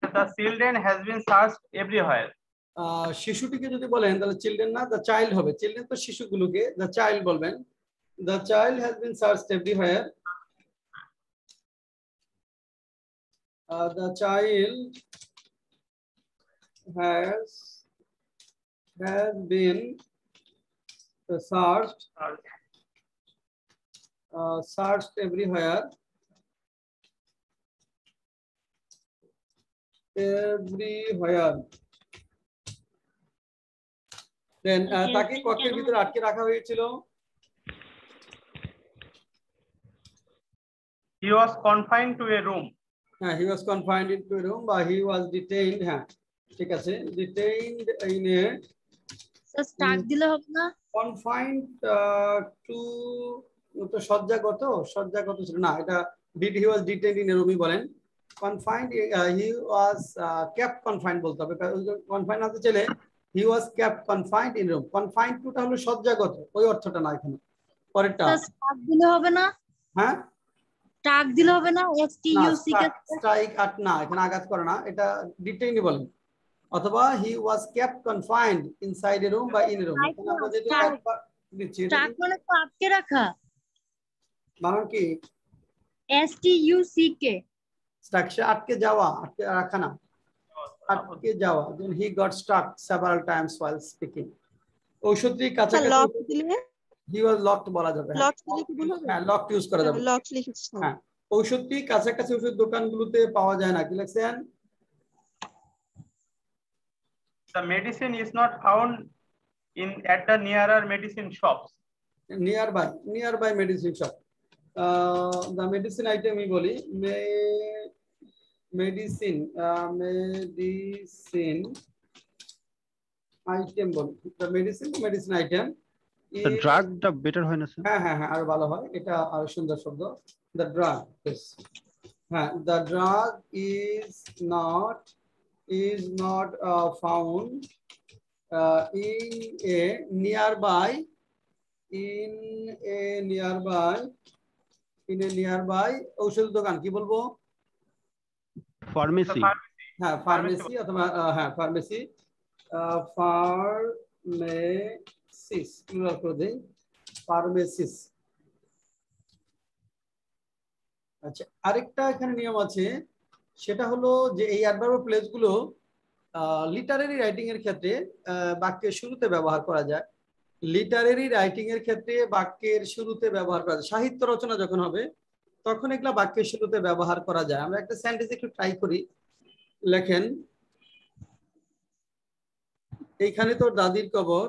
The children has been searched everywhere. শিশুটিকে যদি বলেন তাহলে চিলড্রেন না, দ্য চাইল্ড হবে। চিলড্রেন তো শিশুগুলোকে, দ্য চাইল্ড বলবেন। The child has been searched everywhere. The child has been searched everywhere. Then তাকে কক্ষের ভিতরে আটকে রাখা হয়েছিল। He was confined to a room. হ্যাঁ, he was confined into a room বা he was detained। হ্যাঁ ঠিক আছে, detained in a স্টাক দিলে হবে না? confined to, তো সজ্জাগত ছিল না, এটা he was detained in a room বলেন। confined he was kept confined বলতে হবে। confined আছে চলে, he was kept confined in room। confined to টা হলো সজ্জাগত, ওই অর্থটা না এখানে, পরেরটা। স্টাক দিলে হবে না? হ্যাঁ স্টাক দিলে হবে না? স্ট্রাইক আট না, এখানে আঘাত করে না, এটা ডিটেইন বলেন। অথবা he was kept confined inside a room বা in a room। এখানে আমরা যেটা দিচ্ছি স্টাক মানে তো আটকে রাখা। বানান কি? STUCK। স্ট্রাকচার আটকে যাওয়া, আটকে রাখা না, আটকে যাওয়া। then he got stuck several times while speaking। ঔষধি কাছাকাছি, লক দিলে he was locked বলা যাবে। লক দিলে কি ভুল হবে? হ্যাঁ লক ইউজ করা যাবে। লক লিখেছি। হ্যাঁ ঔষধি কাছাকাছি ওষুধ দোকানগুলোতে পাওয়া যায় না, কি লিখছেন? The medicine is not found at the nearer medicine shops. Nearby medicine shop। the medicine item আমি বলি, medicine item বলি। the medicine item ড্রাগটা বেটার হয় না স্যার? হ্যাঁ আরো ভালো হয়, এটা আরো সুন্দর শব্দ। the drug, yes। হ্যাঁ the drug is not found in a nearby ঔষধ দোকান, কি বলবো? ফার্মেসি। হ্যাঁ ফার্মেসি অথবা হ্যাঁ ফার্মেসি, ফার্মেসিস প্লুরাল করে দেই, ফার্মেসিস। আচ্ছা আরেকটা এখানে নিয়ম আছে, সেটা হলো যে এই অ্যাডভার্ব প্লেস গুলো লিটারেরি রাইটিং এর ক্ষেত্রে বাক্যের শুরুতে ব্যবহার করা যায়। লিটারেরি রাইটিং এর ক্ষেত্রে বাক্যের শুরুতে ব্যবহার করা যায়। সাহিত্য রচনা যখন হবে তখন এগুলা বাক্যের শুরুতে ব্যবহার করা যায়। আমরা একটা সেন্টেন্স একটু ট্রাই করি। লেখেন, এইখানে তোর দাদির কবর,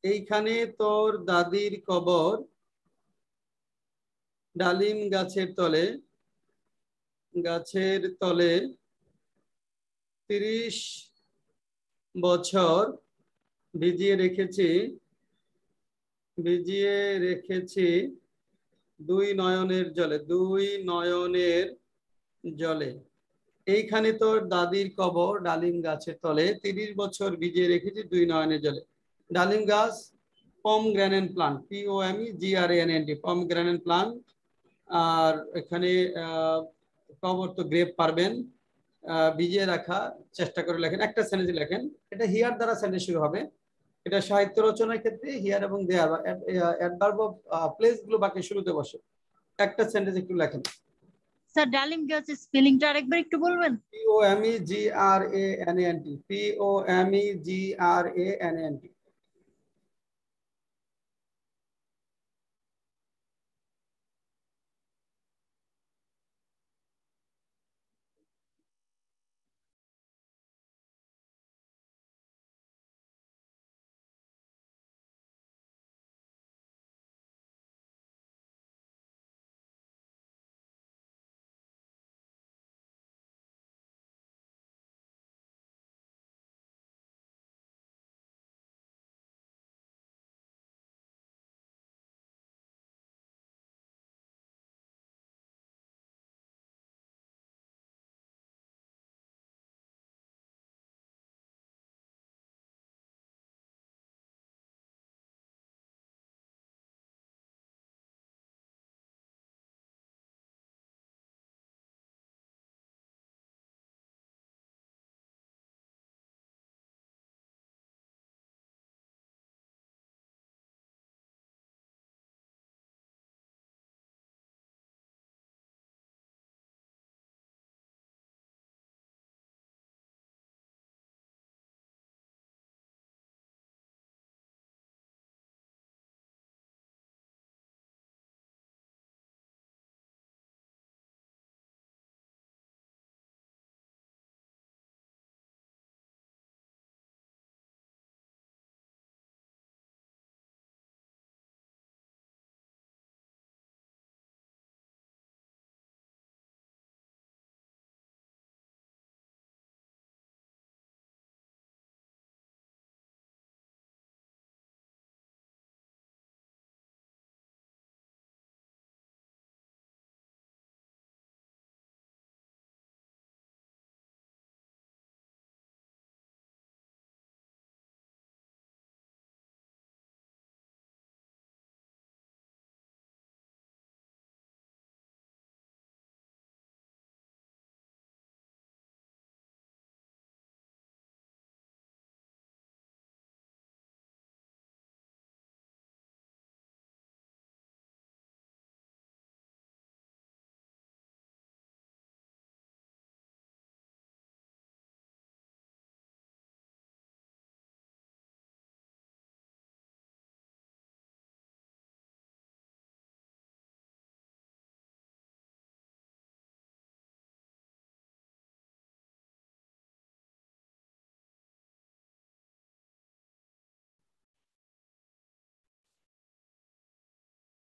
এইখানে তোর দাদির কবর, ডালিম গাছের তলে 30 বছর ভিজিয়ে রেখেছি 2 নয়নের জলে। এইখানে তোর দাদির কবর, ডালিম গাছের তলে 30 বছর ভিজিয়ে রেখেছি 2 নয়নের জলে। ডালিম গাছ pomegranate plant, POMEGRANT, pomegranate plant. আর এখানে কবর তো গ্রেপ পারবেন, ভিজিয়ে রাখা চেষ্টা করে লেখেন, একটা সেন্টেন্স লেখেন। এটা হিয়ার দ্বারা সেন্টেন্স শুরু হবে। এটা সাহিত্য রচনার ক্ষেত্রে হিয়ার এবং দেয়ার অ্যাডভার্ব অফ প্লেস গুলো বাক্যের শুরুতে বসে। একটা সেন্টেন্স একটু লেখেন। স্যার ডালিম গাছের স্পেলিংটা আরেকবার একটু বলবেন? POMEGRANT।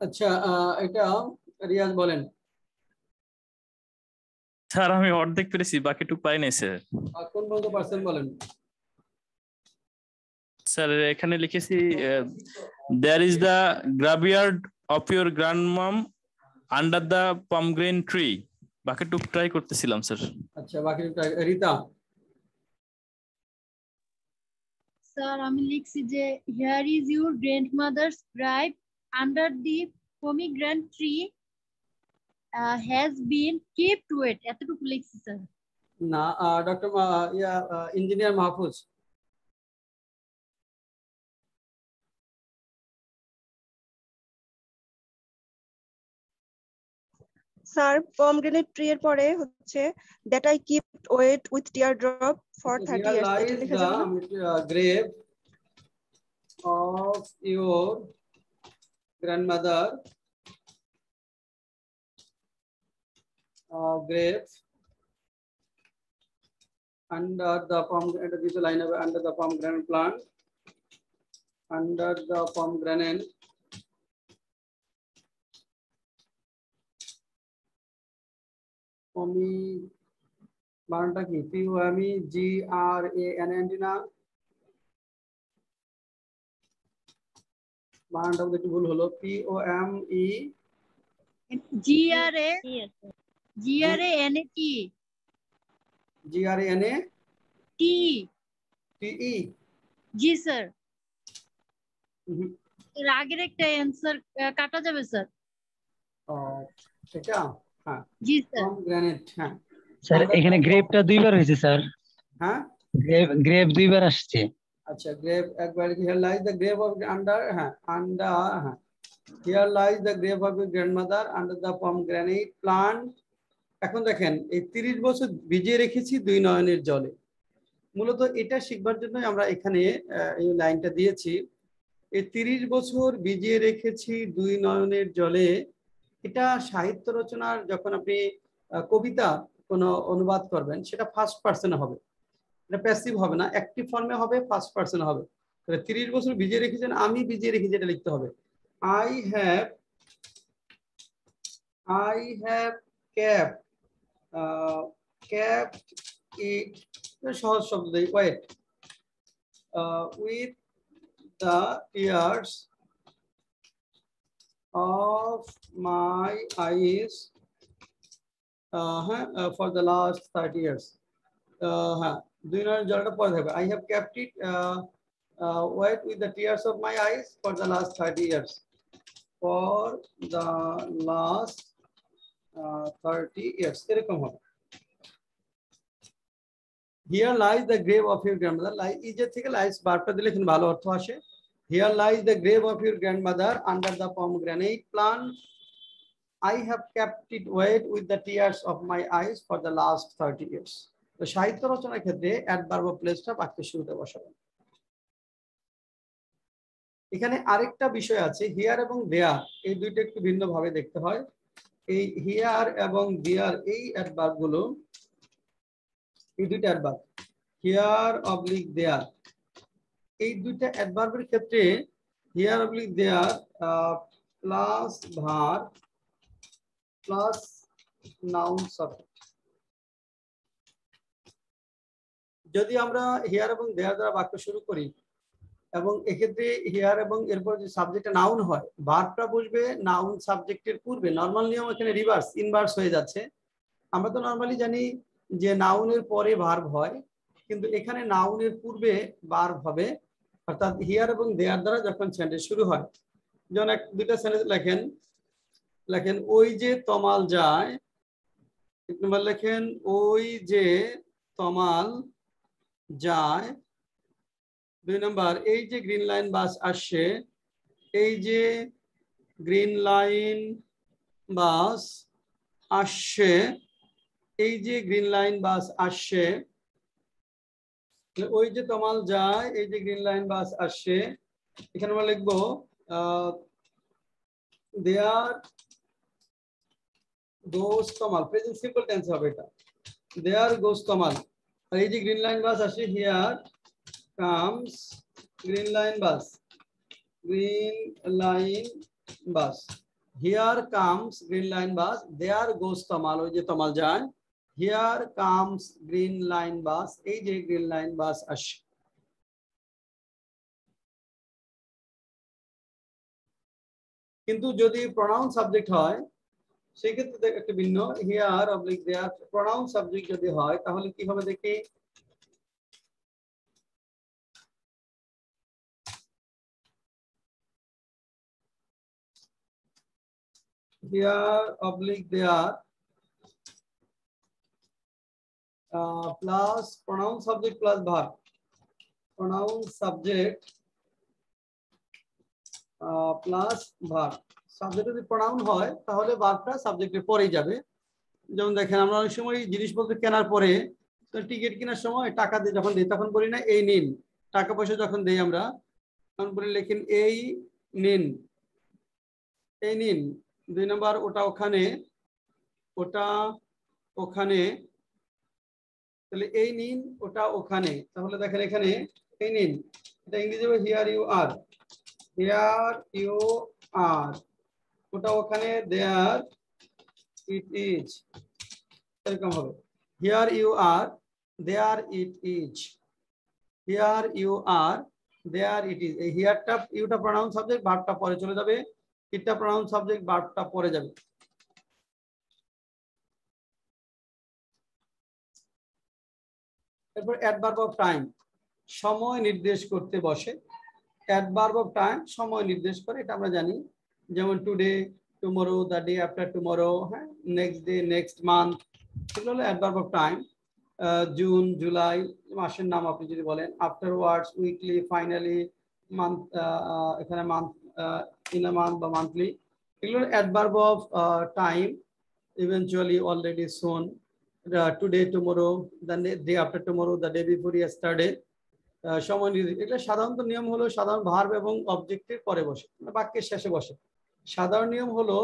আচ্ছা এটা রিয়াজ বলেন। স্যার আমি অর্ধেক পেরেছি, বাকিটুকু পাই নাই স্যার। কোন বলতে পারছেন বলেন। স্যার এখানে লিখেছি there is the graveyard of your grandmom under the pomegranate tree, বাকিটুকু ট্রাই করতেছিলাম স্যার। আচ্ছা বাকি রিতা। স্যার আমি লিখছি যে here is your grandmother's grave under the pomegranate tree has been kept wet, এতটুকু লিখছি স্যার। না doctor engineer Mahfuz. Sir pomegranate tree এর পরে হচ্ছে that I kept wet with teardrop for 30 years, এটা লেখা যাবে না? grave of your grandmother, grave under the pomegranate, this line of under the pomegranate plant, under the pomegranate বানানটা কি POMEGRANT না, বানানটা একটু ভুল হলো। GRANATE জি স্যার। এর আগের একটা অ্যানসার কাটা যাবে স্যার। এটা হ্যাঁ জি স্যার। পমগ্রানেট। হ্যাঁ স্যার এখানে গ্রেভটা দুইবার হয়েছে স্যার। হ্যাঁ গ্রেভ দুইবার আসছে। আচ্ছা গ্রেভ একবার here lies the grave of under, হ্যাঁ আন্ডার, হ্যাঁ here lies the grave of your grandmother under the pomegranate plant. এখন দেখেন এই 30 বছর ভিজিয়ে রেখেছি দুই নয়নের জলে। মূলত এটা শিখবার জন্য আমরা এখানে এই লাইনটা দিয়েছি। এই 30 বছর ভিজিয়ে রেখেছি দুই নয়নের জলে, এটা সাহিত্য রচনার যখন আপনি কবিতা কোনো অনুবাদ করবেন সেটা ফার্স্ট পার্সনে হবে, এটা প্যাসিভ হবে না, অ্যাক্টিভ ফর্মে হবে, ফার্স্ট পার্সনে হবে। তাহলে 30 বছর ভিজিয়ে রেখেছেন, আমি ভিজিয়ে রেখেছি, এটা লিখতে হবে I have kept it, সহজ শব্দ দেই, wait with the tears of my eyes for the last 30 years. হ্যাঁ দুই নয়নের জলটা পরে থাকবে। I have kept it wet with the tears of my eyes for the last 30 years. For the last 30 years এরকম হবে। Here lies the grave of your grandmother, lie ইজে থেকে lies বারটা দিলে কিন্তু ভালো অর্থ আসে। Here lies the grave of your grandmother under the pomegranate plant. I have kept it wet with the tears of my eyes for the last 30 years. তো সাহিত্য রচনার ক্ষেত্রে অ্যাডভার্ব অফ প্লেসটা বাক্যের শুরুতে বসাবেন। এখানে আরেকটা বিষয় আছে, হিয়ার এবং দেয়ার, এই দুইটা একটু ভিন্ন ভাবে দেখতে হয়। এই হিয়ার এবং দেয়ার এই অ্যাডভার্ব গুলো, এই দুইটা অ্যাডভার্ব হিয়ার অবলিক দেয়ার, এই দুইটা অ্যাডভার্বের ক্ষেত্রে here oblique there plus verb plus noun subject. যদি আমরা হিয়ার এবং দেয়ার দ্বারা বাক্য শুরু করি এবং এক্ষেত্রে হিয়ার এবং এরপর যে সাবজেক্টটা নাউন হয়, ভার্বটা বসবে নাউন সাবজেক্টের পূর্বে। নর্মাল নিয়ম এখানে রিভার্স ইনভার্স হয়ে যাচ্ছে। আমরা তো নর্মালি জানি যে নাউনের পরে ভার্ব হয়, কিন্তু এখানে নাউনের পূর্বে ভার্ব হবে। অর্থাৎ হিয়ার এবং দেয়ার দ্বারা যখন সেন্টেন্স শুরু হয়, যেমন দুইটা সেন্টেন্স লেখেন ওই যে তমাল যায়, এক নম্বর লেখেন ওই যে তমাল যায়, দুই নম্বর এই যে গ্রিন লাইন বাস আসছে, এই যে গ্রিন লাইন বাস আসছে, এই যে গ্রিন লাইন বাস আসছে, ওই যে তমাল যায়, এই যে গ্রিন লাইন বাস আসছে। এখানে আমরা লিখবো দেয়ার গোস তমাল, প্রেজেন্ট সিম্পল টেন্স হবে এটা, দেয়ার গোস তমাল। আর এই যে গ্রিন লাইন বাস আসছে, here comes green line bus, green line bus. Here comes green line bus. There goes Tamal. ওই যে তমাল যায়। Here comes green line bus. এই যে green line bus আসে। কিন্তু যদি pronoun subject হয় সেই ক্ষেত্রে একটা ভিন্ন here oblique there pronoun subject যদি হয় তাহলে কি হবে দেখি here oblique there plus pronoun subject plus verb pronoun subject plus verb subject যদি pronoun হয় তাহলে ভার্বটা সাবজেক্টের পরেই যাবে যেমন দেখেন আমরা অনেক সময় জিনিসপত্র কেনার পরে টিকিট কেনার সময় টাকা দিয়ে যখন দেই তখন বলি না এই নিন টাকা পয়সা যখন দেই আমরা তখন বলি লেখেন এই নিন 2 নাম্বার ওটা ওখানে তাহলে এই নিন ওটা ওখানে তাহলে দেখেন এখানে এই নিন এটা ইংরেজি হবে হিয়ার ইউ আর ওটা ওখানে দেয়ার ইট ইজ এরকম হবে here you are there it is here you are there it is এই হিয়ারটা ইউটা প্রনাউন সাবজেক্ট ভার্বটা পরে চলে যাবে ইটটা প্রনাউন সাবজেক্ট ভার্বটা পরে যাবে এরপর অ্যাডভার্ব অফ টাইম সময় নির্দেশ করতে বসে অ্যাডভার্ব অফ টাইম সময় নির্দেশ করে এটা আমরা জানি যেমন today tomorrow the day after tomorrow হ্যাঁ নেক্সট ডে নেক্সট মান্থ এগুলো হলো adverb of time June July মাসের নাম আপনি যদি বলেন আফটারওয়ার্ডস উইকলি ফাইনালি মান্থ এখানে মান্থ ইন আ মান্থ বা মান্থলি এগুলো adverb of time eventually already soon today tomorrow the day after tomorrow the day before yesterday সময় নির্দেশ এগুলো সাধারণত নিয়ম হলো সাধারণ ভার্ব এবং অবজেক্টের পরে বসে বাক্যের শেষে বসে সাধারণ নিয়ম হলো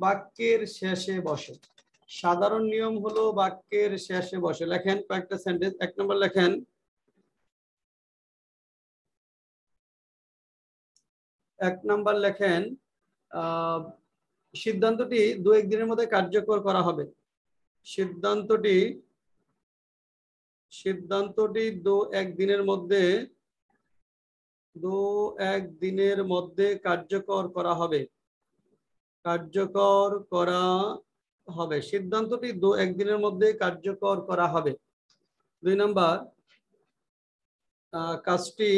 বাক্যের শেষে বসে সাধারণ নিয়ম হলো বাক্যের শেষে বসে লেখেন কয়েকটা সেন্টেন্স 1 নম্বর লেখেন সিদ্ধান্তটি 2-1 দিনের মধ্যে কার্যকর করা হবে সিদ্ধান্তটি 2-1 দিনের মধ্যে কার্যকর করা হবে সিদ্ধান্তটি 2-1 দিনের মধ্যে কার্যকর করা হবে 2 নাম্বার কাজটি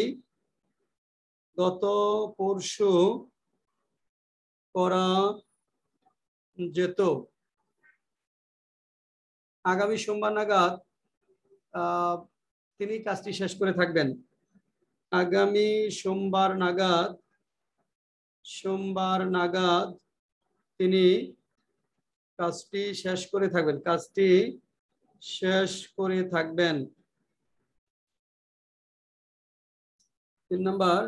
গত পরশু করা যেত আগামী সোমবার নাগাদ তিনি কাজটি শেষ করে থাকবেন আগামী সোমবার নাগাদ তিনি কাজটি শেষ করে থাকবেন 3 নাম্বার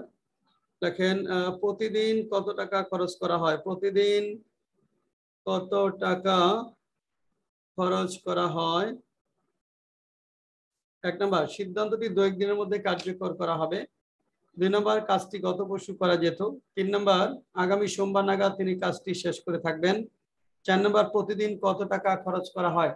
দেখেন প্রতিদিন কত টাকা খরচ করা হয় প্রতিদিন কত টাকা খরচ করা হয় 1 নম্বর সিদ্ধান্তটি 2-1 দিনের মধ্যে কার্যকর করা হবে 2 নম্বর কাজটি গত পরশু করা যেত 3 নম্বর আগামী সোমবার নাগাদ তিনি কাজটি শেষ করে থাকবেন 4 নম্বর প্রতিদিন কত টাকা খরচ করা হয়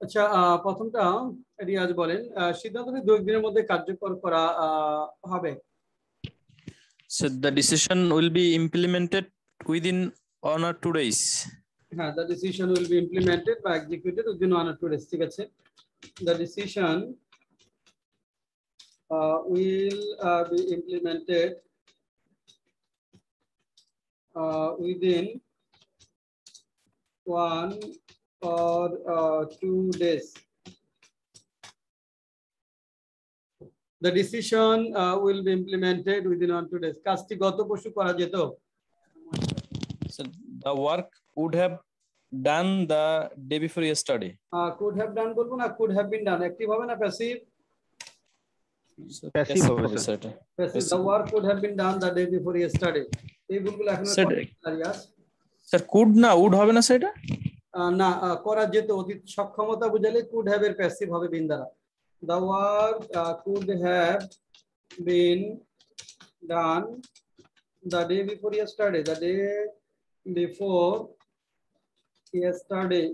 আচ্ছা, প্রথমটা রিয়াজ বলেন, সিদ্ধান্তটি 2 দিনের মধ্যে কার্যকর করা হবে। So the decision will be implemented within 1 or 2 days. হ্যাঁ, the decision will be implemented বা executed within 1 or 2 days, ঠিক আছে। The decision will be implemented within 1 or 2 days. The decision will be implemented within 1 or 2 days. কাজটি গত পরশু করা যেত। So the work would have done the day before yesterday. Could have done বলবো না could have been done, active হবে না passive? Passive হবে sir. Passive, the work could have been done the day before yesterday. এই ভুলগুলো এখনো Riaz. Sir could না would হবে না সেটা? না, করা যেত, অতীত সক্ষমতা বোঝালে could have এর প্যাসিভ হবে বিন দ্বারা। The work could have been done the day before yesterday. The day before yesterday.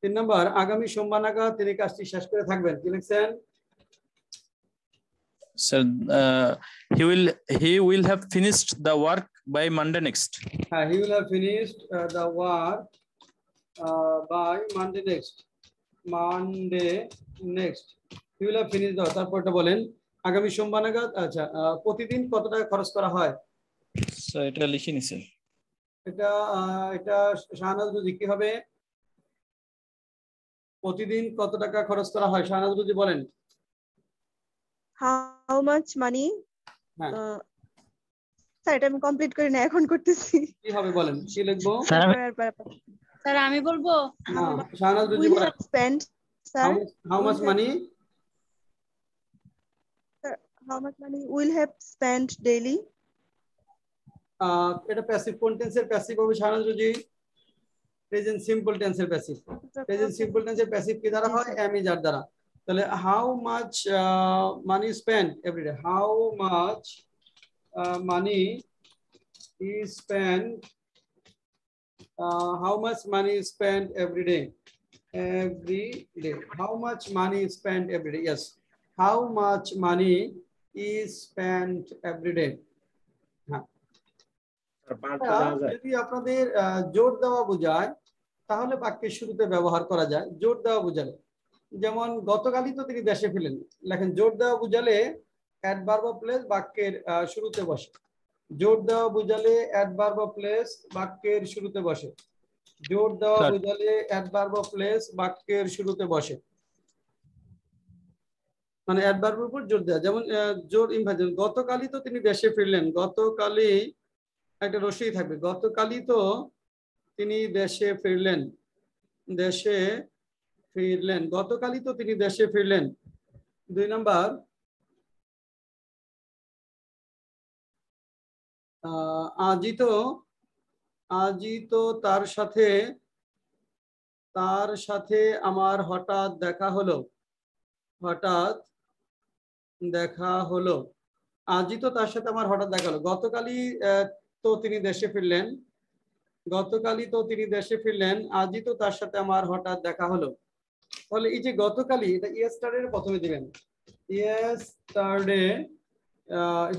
3 নম্বর, আগামী সোমবার নাগাদ তিনি কাজটি শেষ করে থাকবেন। কি লিখছেন? Sir, he will have finished the work by Monday next. He will have finished the work by Monday next. He will have finished the work. তারপরটা বলেন, আগামী সোমবার নাগাদ। আচ্ছা, প্রতিদিন কত টাকা খরচ করা হয়? স্যার এটা লিখিনি স্যার। এটা শাহনাজ রুজি কি হবে? প্রতিদিন কত টাকা খরচ করা হয়? শাহনাজ রুজি বলেন। How much money? স্যার এটা আমি কমপ্লিট করি না, এখন করতেছি। কি হবে বলেন, কি লিখবো? স্যার আমি বলবো। শাহনাজ রুজি বলেন। Spend, sir. How much money? Sir, how much money will have spent daily? এটা প্যাসিভ কোন টেন্সের প্যাসিভ হবে শাহনাজ রুজি? প্রেজেন্ট সিম্পল টেন্সের প্যাসিভ। প্রেজেন্ট সিম্পল টেন্সের প্যাসিভ কি দ্বারা হয়? am is যার দ্বারা। তাহলে how much money spent every day? How much money is spent? How much money is spent every day? Every day. How much money is spent every day? Yes. How much money is spent every day? যদি আপনাদের জোর দেওয়া বোঝায় তাহলে বাক্যের শুরুতে ব্যবহার করা যায়। জোর দেওয়া বোঝালে, যেমন গতকালই তো তিনি দেশে ফিরলেন, লেখেন জোর দেওয়া বোঝালে অ্যাডভার্ব অফ প্লেস বাক্যের শুরুতে বসে। জোর দেওয়া বোঝালে অ্যাডভার্ব অফ প্লেস বাক্যের শুরুতে বসে। জোর দেওয়া বোঝালে অ্যাডভার্ব অফ প্লেস বাক্যের শুরুতে বসে, মানে অ্যাডভার্বের উপর জোর দেওয়া। যেমন জোর ইনভার্জন, গতকালই তো তিনি দেশে ফিরলেন। গতকালই একটা রসই থাকবে, গতকালই তো তিনি দেশে ফিরলেন। দেশে ফিরলেন, গতকালই তো তিনি দেশে ফিরলেন। 2 নম্বর, আজই তো তার সাথে আমার হঠাৎ দেখা হলো। হঠাৎ দেখা হলো, আজই তো তার সাথে আমার হঠাৎ দেখা হলো। গতকালই তো তিনি দেশে ফিরলেন। গতকালই তো তিনি দেশে ফিরলেন, আজই তো তার সাথে আমার হঠাৎ দেখা হলো। তাহলে এই যে গতকালই, এটা ইয়েস্টারডে প্রথমে দিবেন। Yesterday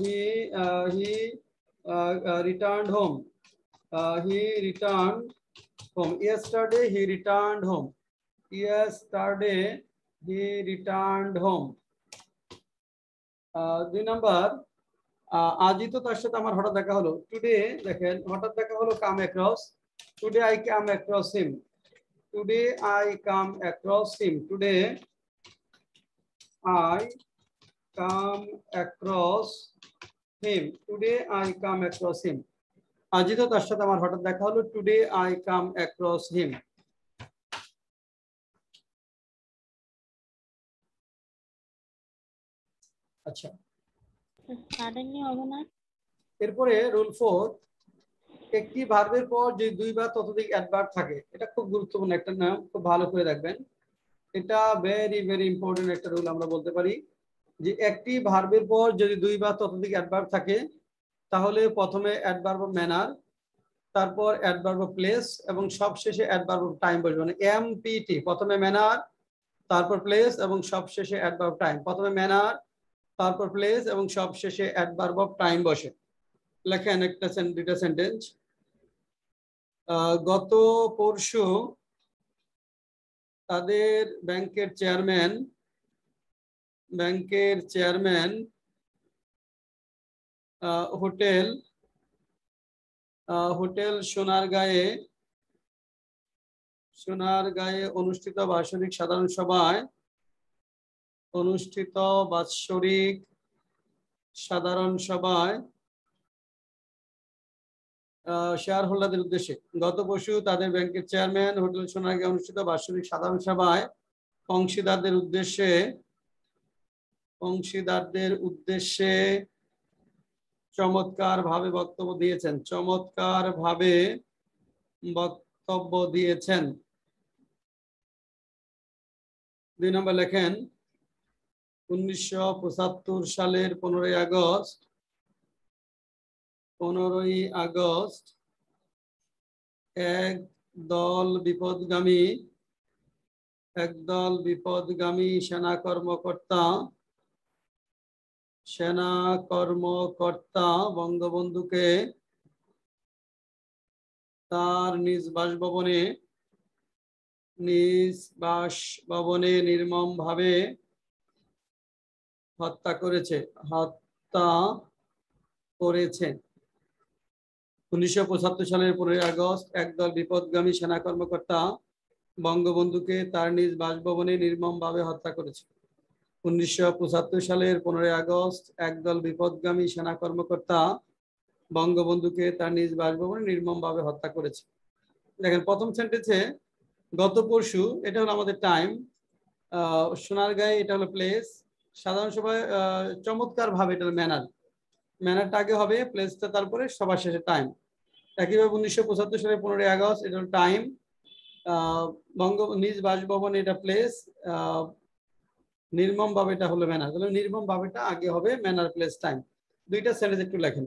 he returned home. He returned home. Yesterday he returned home. Yesterday he returned home. 2 নম্বর, আজই তো তার সাথে আমার হঠাৎ দেখা হলো। টুডে, দেখেন হঠাৎ দেখা হলো come across. Today I come across him. Today I come across him. Today I come across him. Today I come across him. আজই তো তার সাথে আমার হঠাৎ দেখা হলো। Today I come across him. আচ্ছা, এরপরে রুল 4, একটি ভার্বের পর যে 2 বা ততোধিক অ্যাডভার্ব থাকে, এটা খুব গুরুত্বপূর্ণ একটা নাম, খুব ভালো করে রাখবেন। এটা ভেরি ভেরি ইম্পর্টেন্ট একটা রুল আমরা বলতে পারি, যে একটি ভার্বের পর যদি 2 বা ততোধিক অ্যাডভার্ব থাকে তাহলে প্রথমে অ্যাডভার্ব অফ ম্যানার, তারপর অ্যাডভার্ব অফ প্লেস এবং সবশেষে অ্যাডভার্ব অফ টাইম বসবে, মানে এমপিটি, প্রথমে ম্যানার, তারপর প্লেস এবং সবশেষে অ্যাডভার্ব টাইম। প্রথমে ম্যানার, তারপর প্লেস এবং সবশেষে অ্যাডভার্ব অফ টাইম বসে। লেখেন একটা দুইটা সেন্টেন্স। গত পরশু তাদের ব্যাংকের চেয়ারম্যান হোটেল সোনারগাঁয়ে অনুষ্ঠিত বাৎসরিক সাধারণ সভায় শেয়ার হোল্ডারদের উদ্দেশ্যে, গত পরশু তাদের ব্যাংকের চেয়ারম্যান হোটেল সোনারগাঁয়ে অনুষ্ঠিত বাৎসরিক সাধারণ সভায় অংশীদারদের উদ্দেশ্যে চমৎকার ভাবে বক্তব্য দিয়েছেন। 2 নম্বর লেখেন 1975 সালের 15ই আগস্ট একদল বিপদগামী সেনা কর্মকর্তা বঙ্গবন্ধুকে তার নিজ বাসভবনে নির্মমভাবে হত্যা করেছে। 1975 সালের 15ই আগস্ট একদল বিপদগামী সেনা কর্মকর্তা বঙ্গবন্ধুকে তার নিজ বাসভবনে নির্মমভাবে হত্যা করেছে। 1975 সালের 15ই আগস্ট একদল বিপদগামী সেনা কর্মকর্তা বঙ্গবন্ধুকে তার নিজ বাসভবনে নির্মমভাবে হত্যা করেছে। দেখেন প্রথম সেন্টেন্সে গত পরশু, এটা হলো আমাদের টাইম, সোনারগাঁয়ে এটা হলো প্লেস, সাধারণ সভায় চমৎকার ভাবে এটা হলো ম্যানারটা আগে হবে, প্লেসটা তারপরে সবার শেষে টাইম। একইভাবে 1975 সালের 15ই আগস্ট এটা হলো টাইম, নিজ বাসভবন এটা প্লেস, নির্মম ভাবে এটা হলো ম্যানার। তাহলে নির্মম ভাবেটা আগে হবে, ম্যানার প্লেস টাইম। দুইটা সেন্টেন্স একটু লেখেন।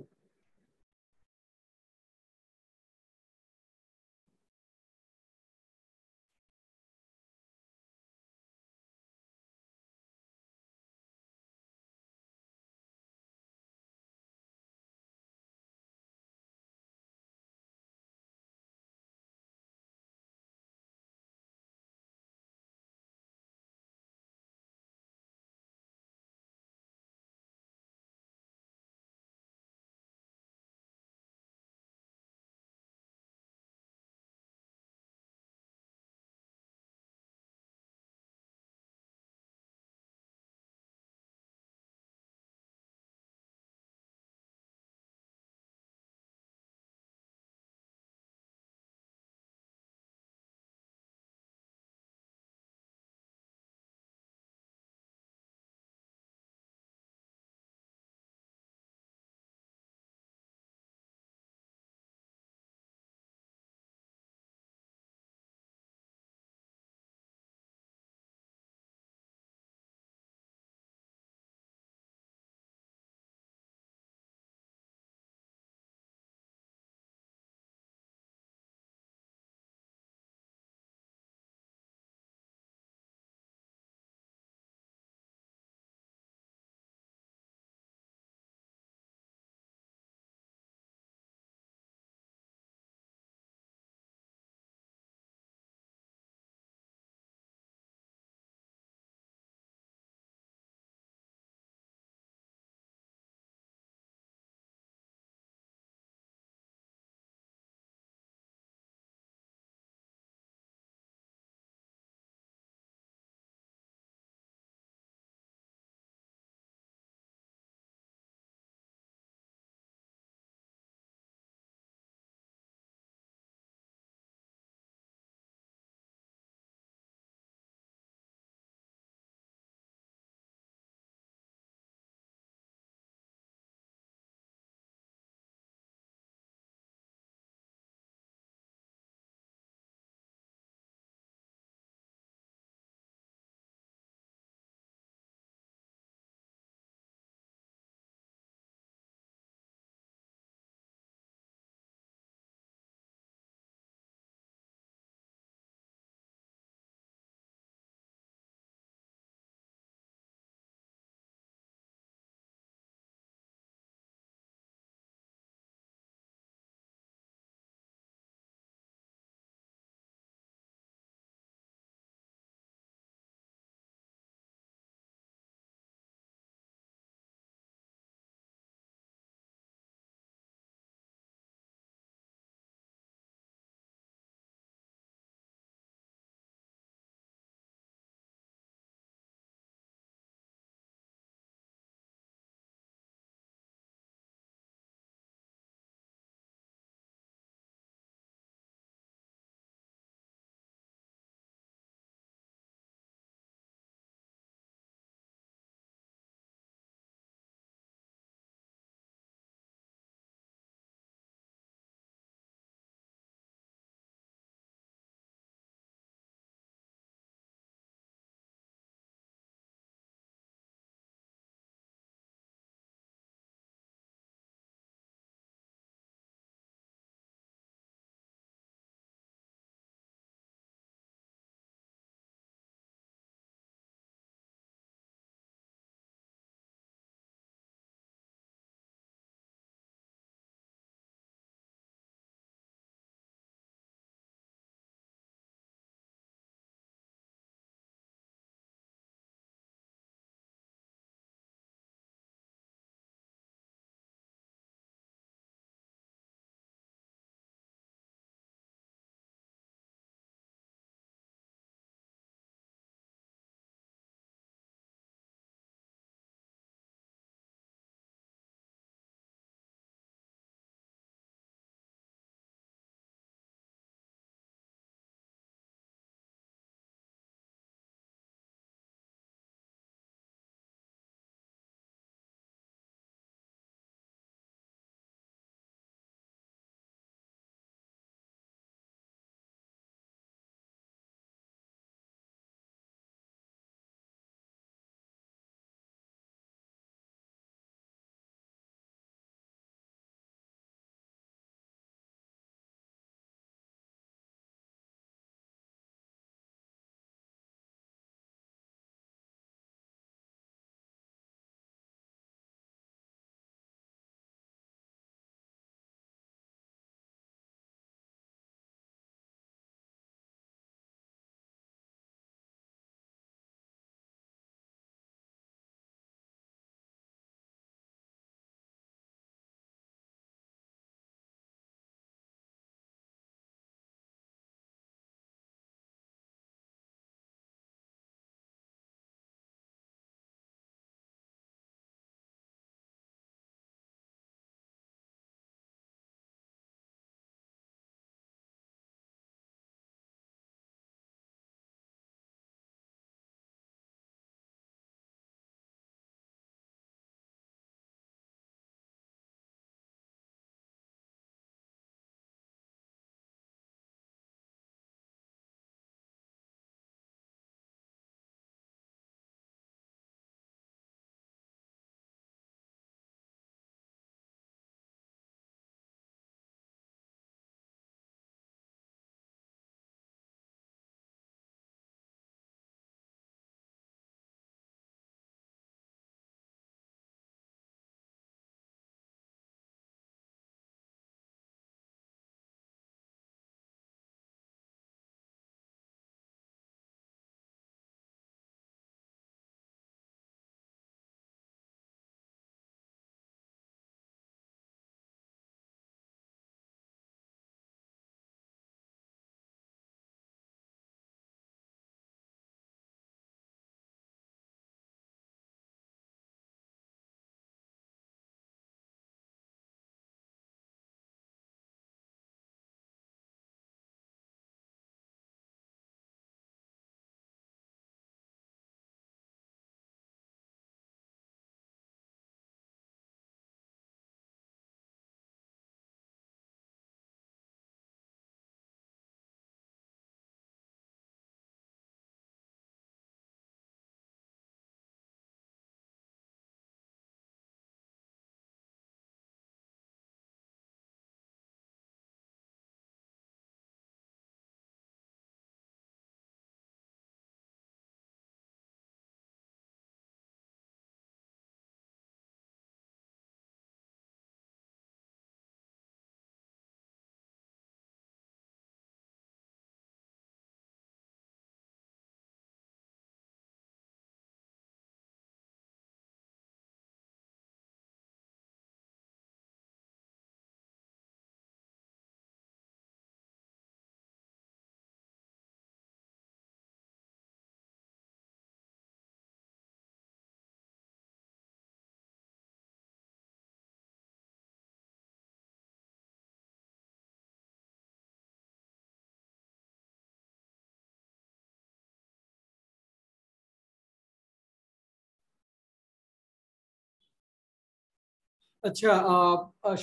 আচ্ছা,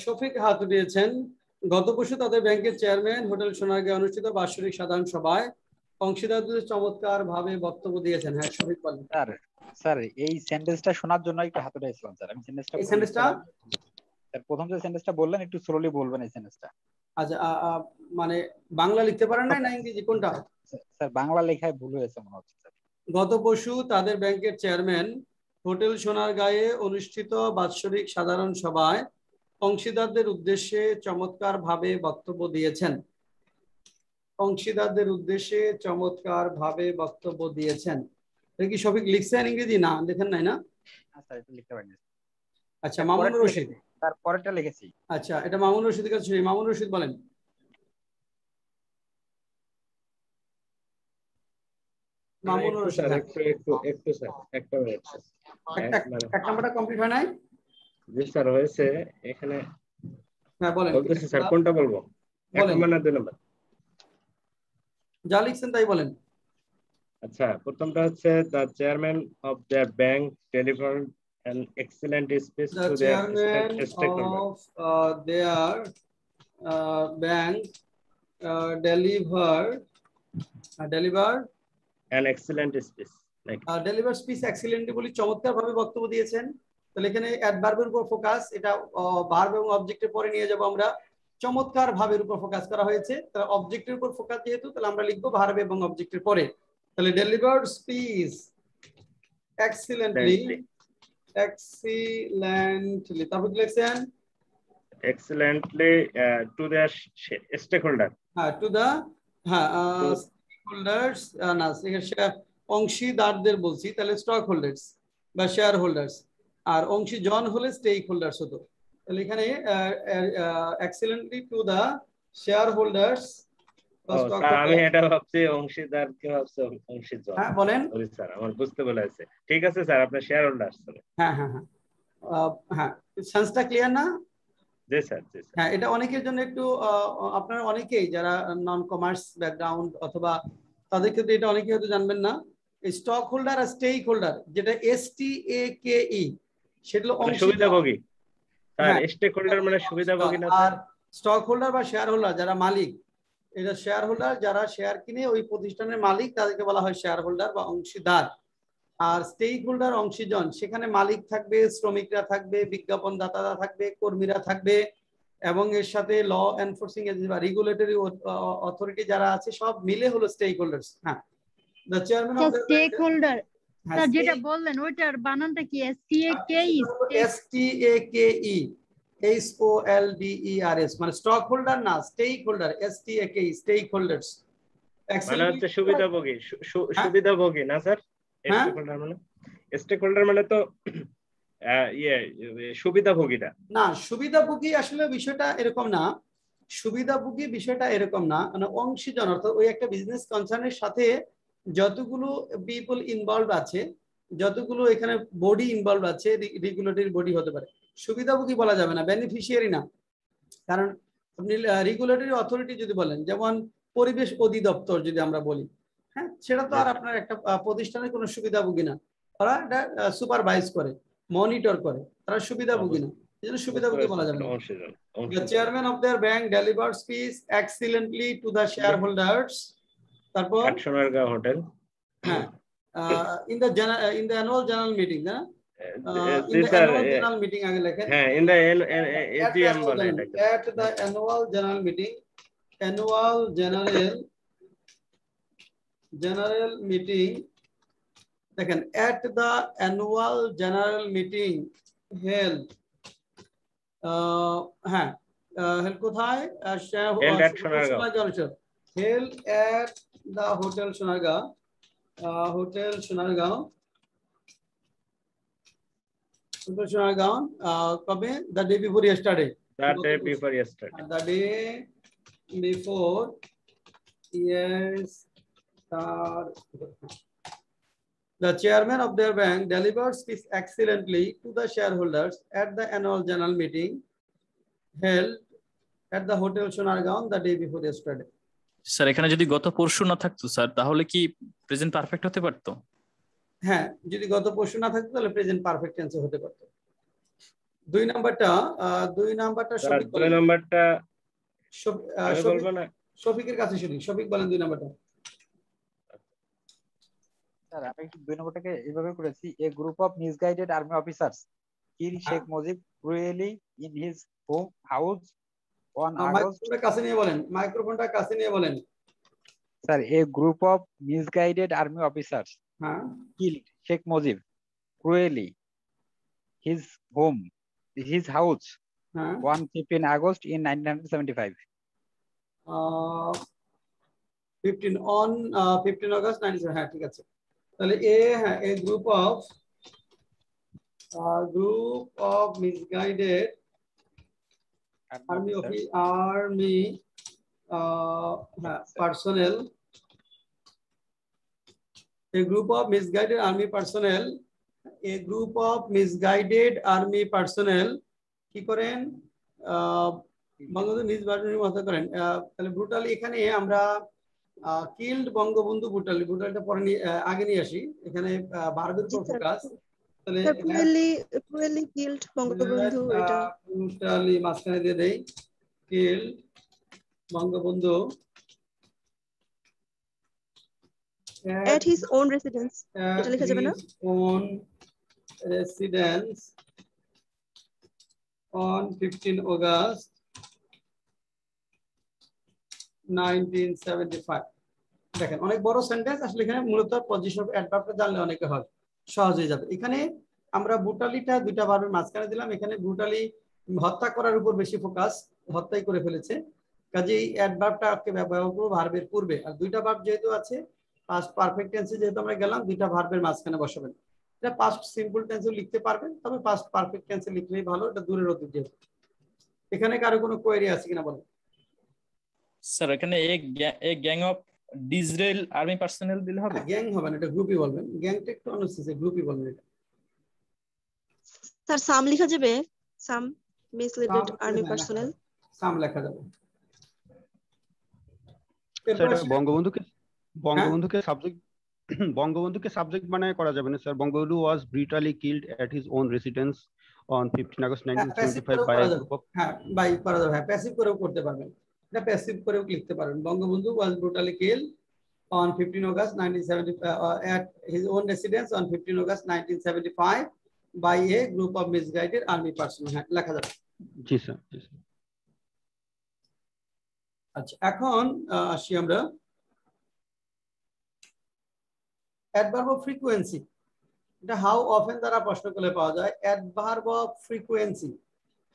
শফিক হাত উঠিয়েছেন। গত পরশু তাদের ব্যাংকের চেয়ারম্যান হোটেল সোনারগাঁয়ে অনুষ্ঠিত বাৎসরিক সাধারণ সভায় অংশীদারদের চমৎকার ভাবে বক্তব্য দিয়েছেন। হ্যাঁ, শফিক বলেন। স্যার এই সেন্টেন্সটা শোনার জন্য একটু হাত উঠাইছিলাম স্যার। আমি সেন্টেন্সটা এই সেন্টেন্সটা স্যার প্রথম যে সেন্টেন্সটা বললেন একটু স্লোলি বলবেন এই সেন্টেন্সটা। আচ্ছা, মানে বাংলা লিখতে পারেন না ইংরেজি কোনটা? স্যার বাংলা লেখায় ভুল হয়েছে মনে হচ্ছে স্যার। গত পরশু তাদের ব্যাংকের চেয়ারম্যান হোটেল সোনারগাঁয়ে অনুষ্ঠিত বাৎসরিক সাধারণ সভায় অংশীদারদের উদ্দেশ্যে চমৎকার ভাবে বক্তব্য দিয়েছেন। অংশীদারদের উদ্দেশ্যে চমৎকার ভাবে বক্তব্য দিয়েছেন। এটা কি শফিক লিখছেন ইংরেজি? না, লেখেন নাই না? স্যার এটা লিখতে পারিনি। আচ্ছা, মামুন রশিদ। তার পরেরটা লিখেছি। আচ্ছা, এটা মামুন রশিদের কাছে শুনি। মামুন রশিদ বলেন। মামুন রশিদ, একটু স্যার, একটা মিনিট স্যার। এক নাম্বারটা কমপ্লিট হয় নাই? জি স্যার হয়েছে এখানে। হ্যাঁ বলেন। বলতেছি স্যার, কোনটা বলবো? এক নাম্বার না দুই নাম্বার? যা লিখছেন তাই বলেন। আচ্ছা, প্রথমটা হচ্ছে the chairman of their bank delivered an excellent speech The to their chairman stakeholders. of their bank delivered an excellent speech. Deliver speech excellently বলি চমৎকার ভাবে বক্তব্য দিয়েছেন। তাহলে এখানে অ্যাডভার্বের উপর ফোকাস, এটা ভার্ব এবং অবজেক্টের পরে নিয়ে যাব আমরা। চমৎকার ভাবের উপর ফোকাস করা হয়েছে, তাহলে অবজেক্টের উপর ফোকাস যেহেতু, তাহলে আমরা লিখবো ভার্ব এবং অবজেক্টের পরে। তাহলে delivered speech excellently, তারপর কি লিখছেন? Excellently to their stakeholder. হ্যাঁ, to the stakeholders, না অংশীদারদের বলছি, তাহলে স্টক হোল্ডার্স বা শেয়ার হোল্ডার্স, আর অংশীজন হলে স্টেক হোল্ডার্স হতো। তাহলে এখানে excellently to the shareholders. আমি এটা ভাবছি অংশীদার কে ভাবছি অংশীজন। হ্যাঁ বলেন। সরি স্যার, আমার বুঝতে ভুল হয়েছে। ঠিক আছে স্যার, আপনার শেয়ার হোল্ডার্স। হ্যাঁ হ্যাঁ হ্যাঁ হ্যাঁ, সেন্সটা ক্লিয়ার না? জি স্যার, জি স্যার। হ্যাঁ, এটা অনেকের জন্য একটু আপনারা অনেকেই যারা নন কমার্স ব্যাকগ্রাউন্ড অথবা তাদের ক্ষেত্রে এটা অনেকেই হয়তো জানবেন না। স্টক হোল্ডার আর স্টেক হোল্ডার, যেটা STAKE, সেগুলো সুবিধাভোগী। স্যার স্টেক হোল্ডার মানে সুবিধাভোগী না? আর স্টক হোল্ডার বা শেয়ার হোল্ডার যারা মালিক, এটা শেয়ার হোল্ডার যারা শেয়ার কিনে ওই প্রতিষ্ঠানের মালিক, তাদেরকে বলা হয় শেয়ার হোল্ডার বা অংশীদার। আর স্টেক হোল্ডার অংশীজন, সেখানে মালিক থাকবে, শ্রমিকরা থাকবে, বিজ্ঞাপন দাতারা থাকবে, কর্মীরা থাকবে, এবং এর সাথে ল এনফোর্সিং এজেন্সি বা রেগুলেটরি অথরিটি যারা আছে, সব মিলে হলো স্টেক হোল্ডার্স। হ্যাঁ, the chairman of the stakeholder sir যেটা বললেন ওইটার বানানটা কি? STAKE HOLDERS, মানে স্টক হোল্ডার না, stakeholder. STAKE stakeholders মানে হচ্ছে সুবিধাভোগী। সুবিধাভোগী না স্যার? স্টেক হোল্ডার মানে, স্টেক হোল্ডার মানে তো সুবিধাভোগীরা না। সুবিধাভোগী আসলে বিষয়টা এরকম না। সুবিধাভোগী বিষয়টা এরকম না, মানে অংশীজন অর্থাৎ ওই একটা বিজনেস কনসার্নের সাথে যতগুলো পিপল ইনভলভ আছে, যতগুলো এখানে বডি ইনভলভ আছে, রেগুলেটরি বডি হতে পারে। সুবিধাভোগী বলা যাবে না, বেনিফিশিয়ারি না। কারণ আপনি রেগুলেটরি অথরিটি যদি বলেন, যেমন পরিবেশ অধিদপ্তর যদি আমরা বলি, হ্যাঁ, সেটা তো আর আপনার একটা প্রতিষ্ঠানের কোনো সুবিধাভোগী না। ওরা এটা সুপারভাইজ করে, মনিটর করে, তারা সুবিধাভোগী না, এজন্য সুবিধাভোগী বলা যাবে না। The chairman of their bank delivered speech excellently to the shareholders. তারপর সোনারগাঁও হোটেল। হ্যাঁ, in the annual general meeting, না? In the annual general meeting আগে লেখেন। হ্যাঁ, in the AGM বলে এটা। At the annual general meeting, annual general meeting, দেখেন, at the annual general meeting held, হ্যাঁ, held কোথায়? held at Sonargaon. held at the hotel Sonargaon, hotel Sonargaon, কবে? The day before yesterday. The day before yesterday. The day before the chairman of their bank delivered speech excellently to the shareholders at the annual general meeting held at the hotel Sonargaon the day before yesterday. Sir এখানে যদি গত পরশু না থাকতো sir, তাহলে কি present perfect হতে পারতো? হ্যাঁ, যদি গত পরশু না থাকতো তাহলে প্রেজেন্ট পারফেক্ট টেন্সে হতে পারতো। 2 নাম্বারটা স্যার শফিক 2 বলেন। নাম্বারটা আমি শফিক বলবো না? শফিকের কাছে শুনি। শফিক বলেন 2 নাম্বারটা। স্যার আমি 2 নম্বরটাকে এইভাবে করেছি, a group of misguided army officers kill Sheikh Mujib cruelly in his home house on August. মাইক্রোফোনটা কাছে নিয়ে বলেন, মাইক্রোফোনটা কাছে নিয়ে বলেন। Sir a group of misguided army officers হ্যাঁ killed Sheikh Mujib cruelly his home his house হ্যাঁ on 15 August in 1975. 15 on 15 August 19, হ্যাঁ ঠিক আছে। তাহলে a group of misguided army personnel, a group of misguided army personnel কি করেন বঙ্গবন্ধু নিজ বাড়ির মতো করেন। তাহলে ব্রুটালি এখানে আমরা কিল্ড বঙ্গবন্ধু ব্রুটালিটা পরে আগে নিয়ে আসি। এখানে ভারতের উপর ফোকাস। তাহলে ক্রুয়েলি কিল্ড বঙ্গবন্ধু, এটা ব্রুটালি মাঝখানে দিয়ে দেই, killed Bangabandhu at his own residence, এটা লেখা যাবে না? own residence on 15 August 1975। দেখেন অনেক বড় সেন্টেন্স আসলে, এখানে মূলত পজিশন অফ অ্যাডভার্বটা জানলে অনেকে হয় সহজ হয়ে যাবে। এখানে আমরা ব্রুটালিটা দুইটা ভার্বের মাঝখানে দিলাম। এখানে ব্রুটালি হত্যা করার উপর বেশি ফোকাস, হত্যাই করে ফেলেছে, কাজেই অ্যাডভার্বটাকে ব্যবহার করব ভার্বের পূর্বে। আর দুইটা ভার্ব যেহেতু আছে, পাস্ট পারফেক্ট টেন্সে যেহেতু আমরা গেলাম, দুইটা ভার্বের মাঝখানে বসাবেন। এটা পাস্ট সিম্পল টেন্সেও লিখতে পারবেন, তবে পাস্ট পারফেক্ট টেন্সে লিখলেই ভালো, এটা দূরের অতীত যেহেতু। এখানে কারো কোনো কোয়েরি আছে কিনা বলেন। স্যার এখানে এক গ্যাং অফ ডিজরেল আর্মি পার্সোনেল দিলে হবে? গ্যাং হবে না, এটা গ্রুপই বলবেন। গ্যাংটা একটু অনসিসে, গ্রুপই বলবেন এটা। স্যার সাম লেখা যাবে? Some misleaded army personnel some লেখা যাবে। স্যার বঙ্গবন্ধুকে সাবজেক্ট বানায় করা যাবে না sir? Bangabandhu was brutally killed at his own residence on 15 August 1975 by a group of. হ্যাঁ বাই করা যাবে, হ্যাঁ প্যাসিভ করেও করতে পারবেন, এটা প্যাসিভ করেও লিখতে পারবেন। Bangabandhu was brutally killed on 15 August 1975 at his own residence on 15 August 1975 by a group of misguided army personnel, হ্যাঁ লেখা যাবে। জি স্যার, জি স্যার। আচ্ছা এখন আসি আমরা অ্যাডভার্ব অফ ফ্রিকোয়েন্সি। এটা হাউ অফেন দ্বারা প্রশ্ন করলে পাওয়া যায়। Adverb of frequency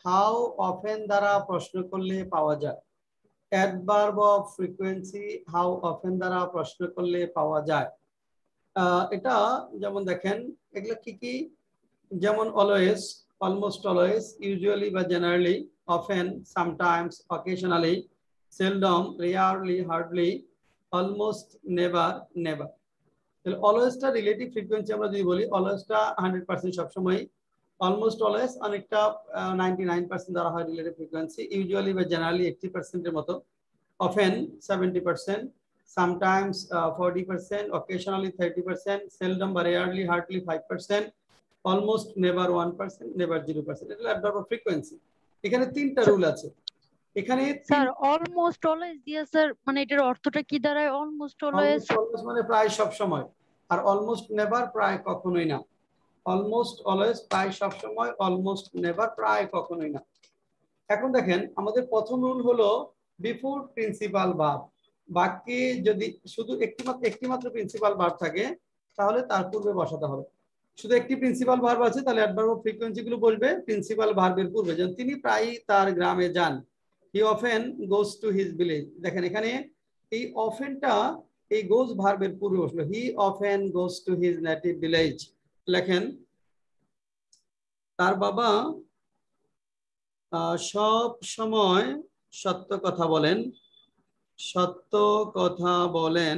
how often দ্বারা প্রশ্ন করলে পাওয়া যায়। Adverb of frequency how often দ্বারা প্রশ্ন করলে পাওয়া যায়। এটা যেমন দেখেন এগুলো কি কি, যেমন অলওয়েজ, অলমোস্ট অলওয়েজ, ইউজুয়ালি বা generally, often, sometimes, occasionally, seldom, rarely, hardly, almost, never, never. তাহলে অলওয়েজটা রিলেটিভ ফ্রিকোয়েন্সি আমরা যদি বলি, অলওয়েজটা 100% সবসময়, অলমোস্ট অলওয়েজ অনেকটা 99% ধরা হয় রিলেটিভ ফ্রিকোয়েন্সি, ইউজুয়ালি বা জেনারেলি 80% এর মতো, অফেন 70%, সামটাইমস 40%, অকেশনালি 30%, সেলডম বা rarely, hardly 5%, almost, never 1%, never 0%। এটা অ্যাডভার্ব অফ ফ্রিকোয়েন্সি। এখানে তিনটা রুল আছে। এখানে স্যার অলমোস্ট অলওয়েজ দিয়া স্যার, মানে এটার অর্থটা কি দাঁড়ায়? অলমোস্ট অলওয়েজ মানে প্রায় সব সময়, আর অলমোস্ট নেভার প্রায় কখনোই না। অলমোস্ট অলওয়েজ প্রায় সব সময়, অলমোস্ট নেভার প্রায় কখনোই না। এখন দেখেন আমাদের প্রথম রুল হলো বিফোর প্রিন্সিপাল ভার্ব। বাক্যে যদি শুধু একটি মাত্র প্রিন্সিপাল ভার্ব থাকে তাহলে তার পূর্বে বসাতে হবে। শুধু একটি প্রিন্সিপাল ভার্ব আছে তাহলে অ্যাডভার্ব অফ ফ্রিকোয়েন্সি গুলো বলবে প্রিন্সিপাল ভার্বের পূর্বে। যেমন তিনি প্রায়ই তার গ্রামে যান, হি often goes to his village. দেখেন এখানে এই অফেনটা এই গোস ভার্বের পূর্বে বসলো, হি often goes to his native village. লেখেন তার বাবা সব সময় সত্য কথা বলেন, সত্য কথা বলেন।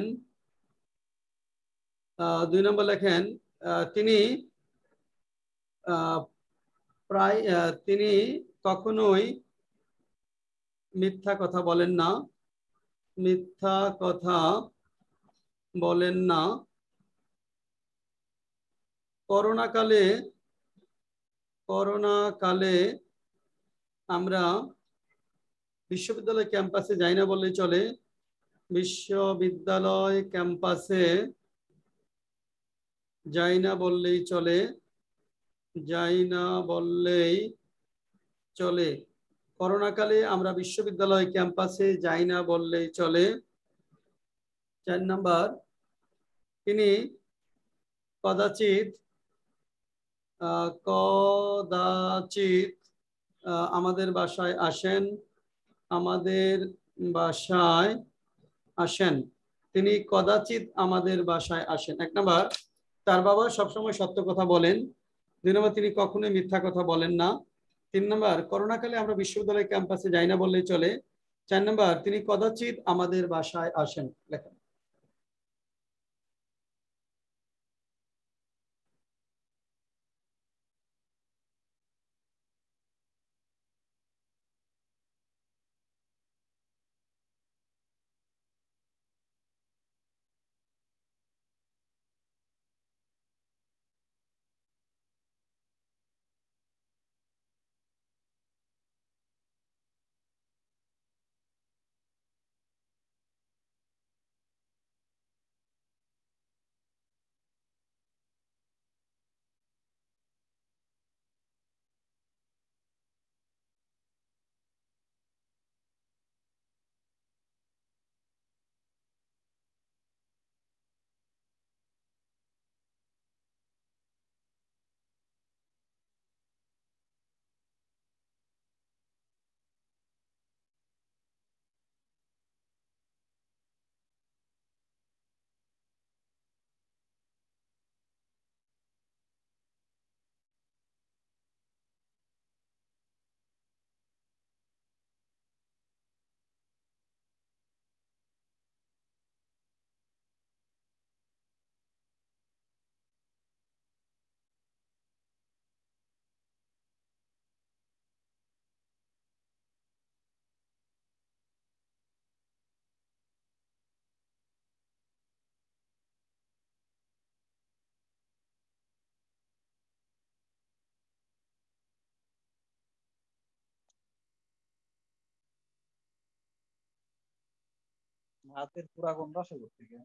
2 নম্বর লেখেন তিনি তিনি কখনোই মিথ্যা কথা বলেন না, মিথ্যা কথা বলেন না। করোনাকালে করোনা কালে আমরা বিশ্ববিদ্যালয় ক্যাম্পাসে যাই না বললেই চলে। বিশ্ববিদ্যালয় ক্যাম্পাসে যাই না বললেই চলে। যাই না বললেই চলে। করোনাকালে আমরা বিশ্ববিদ্যালয় ক্যাম্পাসে যাই না বললেই চলে। 4 নাম্বার, তিনি কদাচিৎ আমাদের বাসায় আসেন। আমাদের বাসায় আসেন। তিনি কদাচিৎ আমাদের বাসায় আসেন। 1 নাম্বার, তার বাবা সবসময় সত্য কথা বলেন। 2 নম্বর, তিনি কখনোই মিথ্যা কথা বলেন না। 3 নম্বর, করোনাকালে আমরা বিশ্ববিদ্যালয় ক্যাম্পাসে যাই না বললেই চলে। 4 নম্বর, তিনি কদাচিৎ আমাদের বাসায় আসেন। লেখেন। ভাতের পুরা গন্ধ আসে থেকে।